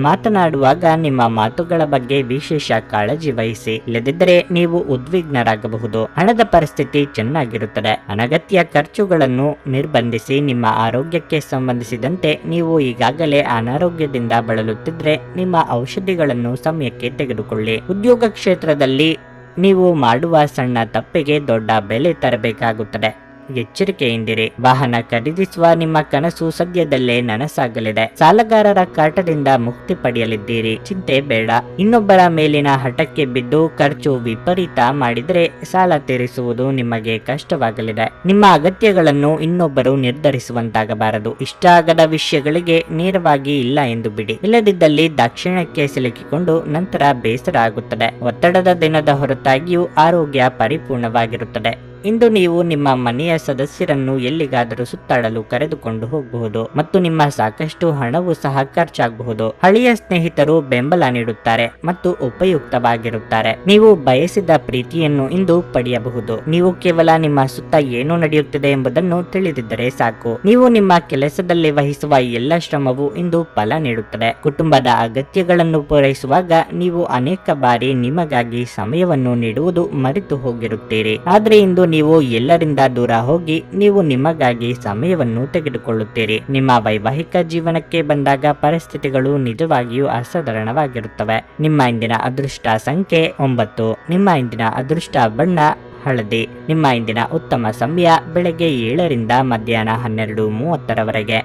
ಮಾತನಾಡುವಾಗ ನಿಮ್ಮ ಮಾತುಗಳ ಬಗ್ಗೆ ವಿಶೇಷ ಕಾಳಜಿ ವಹಿಸಿ, ಇಲ್ಲದಿದ್ದರೆ ನೀವು ಉದ್ವಿಗ್ನರಾಗಬಹುದು. ಹಣದ ಪರಿಸ್ಥಿತಿ ಚೆನ್ನಾಗಿರುತ್ತದೆ. ಅನಗತ್ಯ ಖರ್ಚುಗಳನ್ನು ನಿರ್ಬಂಧಿಸಿ. ನಿಮ್ಮ ಆರೋಗ್ಯಕ್ಕೆ ಸಂಬಂಧಿಸಿದಂತೆ ನೀವು ಈಗಾಗಲೇ ಅನಾರೋಗ್ಯದಿಂದ ಬಳಲುತ್ತಿದ್ರೆ ನಿಮ್ಮ ಔಷಧಿಗಳನ್ನು ಸಮಯಕ್ಕೆ ತೆಗೆದುಕೊಳ್ಳಿ. ಉದ್ಯೋಗ ಕ್ಷೇತ್ರದಲ್ಲಿ ನೀವು ಮಾಡುವ ಸಣ್ಣ ತಪ್ಪಿಗೆ ದೊಡ್ಡ ಬೆಲೆ ತರಬೇಕಾಗುತ್ತದೆ. ಎಚ್ಚರಿಕೆಯಿಂದಿರಿ. ವಾಹನ ಖರೀದಿಸುವ ನಿಮ್ಮ ಕನಸು ಸದ್ಯದಲ್ಲೇ ನನಸಾಗಲಿದೆ. ಸಾಲಗಾರರ ಕಾಟದಿಂದ ಮುಕ್ತಿ ಪಡೆಯಲಿದ್ದೀರಿ. ಚಿಂತೆ ಬೇಡ. ಇನ್ನೊಬ್ಬರ ಮೇಲಿನ ಹಠಕ್ಕೆ ಬಿದ್ದು ಖರ್ಚು ವಿಪರೀತ ಮಾಡಿದರೆ ಸಾಲ ತೀರಿಸುವುದು ನಿಮಗೆ ಕಷ್ಟವಾಗಲಿದೆ. ನಿಮ್ಮ ಅಗತ್ಯಗಳನ್ನು ಇನ್ನೊಬ್ಬರು ನಿರ್ಧರಿಸುವಂತಾಗಬಾರದು. ಇಷ್ಟ ಆಗದ ವಿಷಯಗಳಿಗೆ ನೇರವಾಗಿ ಇಲ್ಲ ಎಂದು ಬಿಡಿ. ಇಲ್ಲದಿದ್ದಲ್ಲಿ ದಾಕ್ಷಿಣ್ಯಕ್ಕೆ ಸಿಲುಕಿಕೊಂಡು ನಂತರ ಬೇಸರ ಆಗುತ್ತದೆ. ಒತ್ತಡದ ದಿನದ ಹೊರತಾಗಿಯೂ ಆರೋಗ್ಯ ಪರಿಪೂರ್ಣವಾಗಿರುತ್ತದೆ. ಇಂದು ನೀವು ನಿಮ್ಮ ಮನೆಯ ಸದಸ್ಯರನ್ನು ಎಲ್ಲಿಗಾದರೂ ಸುತ್ತಾಡಲು ಕರೆದುಕೊಂಡು ಹೋಗಬಹುದು ಮತ್ತು ನಿಮ್ಮ ಸಾಕಷ್ಟು ಹಣವೂ ಸಹ ಖರ್ಚಾಗಬಹುದು. ಹಳೆಯ ಸ್ನೇಹಿತರು ಬೆಂಬಲ ನೀಡುತ್ತಾರೆ ಮತ್ತು ಉಪಯುಕ್ತವಾಗಿರುತ್ತಾರೆ. ನೀವು ಬಯಸಿದ ಪ್ರೀತಿಯನ್ನು ಇಂದು ಪಡೆಯಬಹುದು. ನೀವು ಕೇವಲ ನಿಮ್ಮ ಸುತ್ತ ಏನು ನಡೆಯುತ್ತಿದೆ ಎಂಬುದನ್ನು ತಿಳಿದಿದ್ದರೆ ಸಾಕು. ನೀವು ನಿಮ್ಮ ಕೆಲಸದಲ್ಲಿ ವಹಿಸುವ ಎಲ್ಲ ಶ್ರಮವು ಇಂದು ಫಲ ನೀಡುತ್ತದೆ. ಕುಟುಂಬದ ಅಗತ್ಯಗಳನ್ನು ಪೂರೈಸುವಾಗ ನೀವು ಅನೇಕ ಬಾರಿ ನಿಮಗಾಗಿ ಸಮಯವನ್ನು ನೀಡುವುದು ಮರೆತು ಹೋಗಿರುತ್ತೀರಿ. ಆದರೆ ಇಂದು ನೀವು ಎಲ್ಲರಿಂದ ದೂರ ಹೋಗಿ ನೀವು ನಿಮಗಾಗಿ ಸಮಯವನ್ನು ತೆಗೆದುಕೊಳ್ಳುತ್ತೀರಿ. ನಿಮ್ಮ ವೈವಾಹಿಕ ಜೀವನಕ್ಕೆ ಬಂದಾಗ ಪರಿಸ್ಥಿತಿಗಳು ನಿಜವಾಗಿಯೂ ಅಸಾಧಾರಣವಾಗಿರುತ್ತವೆ. ನಿಮ್ಮ ಇಂದಿನ ಅದೃಷ್ಟ ಸಂಖ್ಯೆ 9. ನಿಮ್ಮ ಇಂದಿನ ಅದೃಷ್ಟ ಬಣ್ಣ ಹಳದಿ. ನಿಮ್ಮ ಇಂದಿನ ಉತ್ತಮ ಸಮಯ ಬೆಳಗ್ಗೆ 7 ರಿಂದ ಮಧ್ಯಾಹ್ನ 12:30 ರವರೆಗೆ.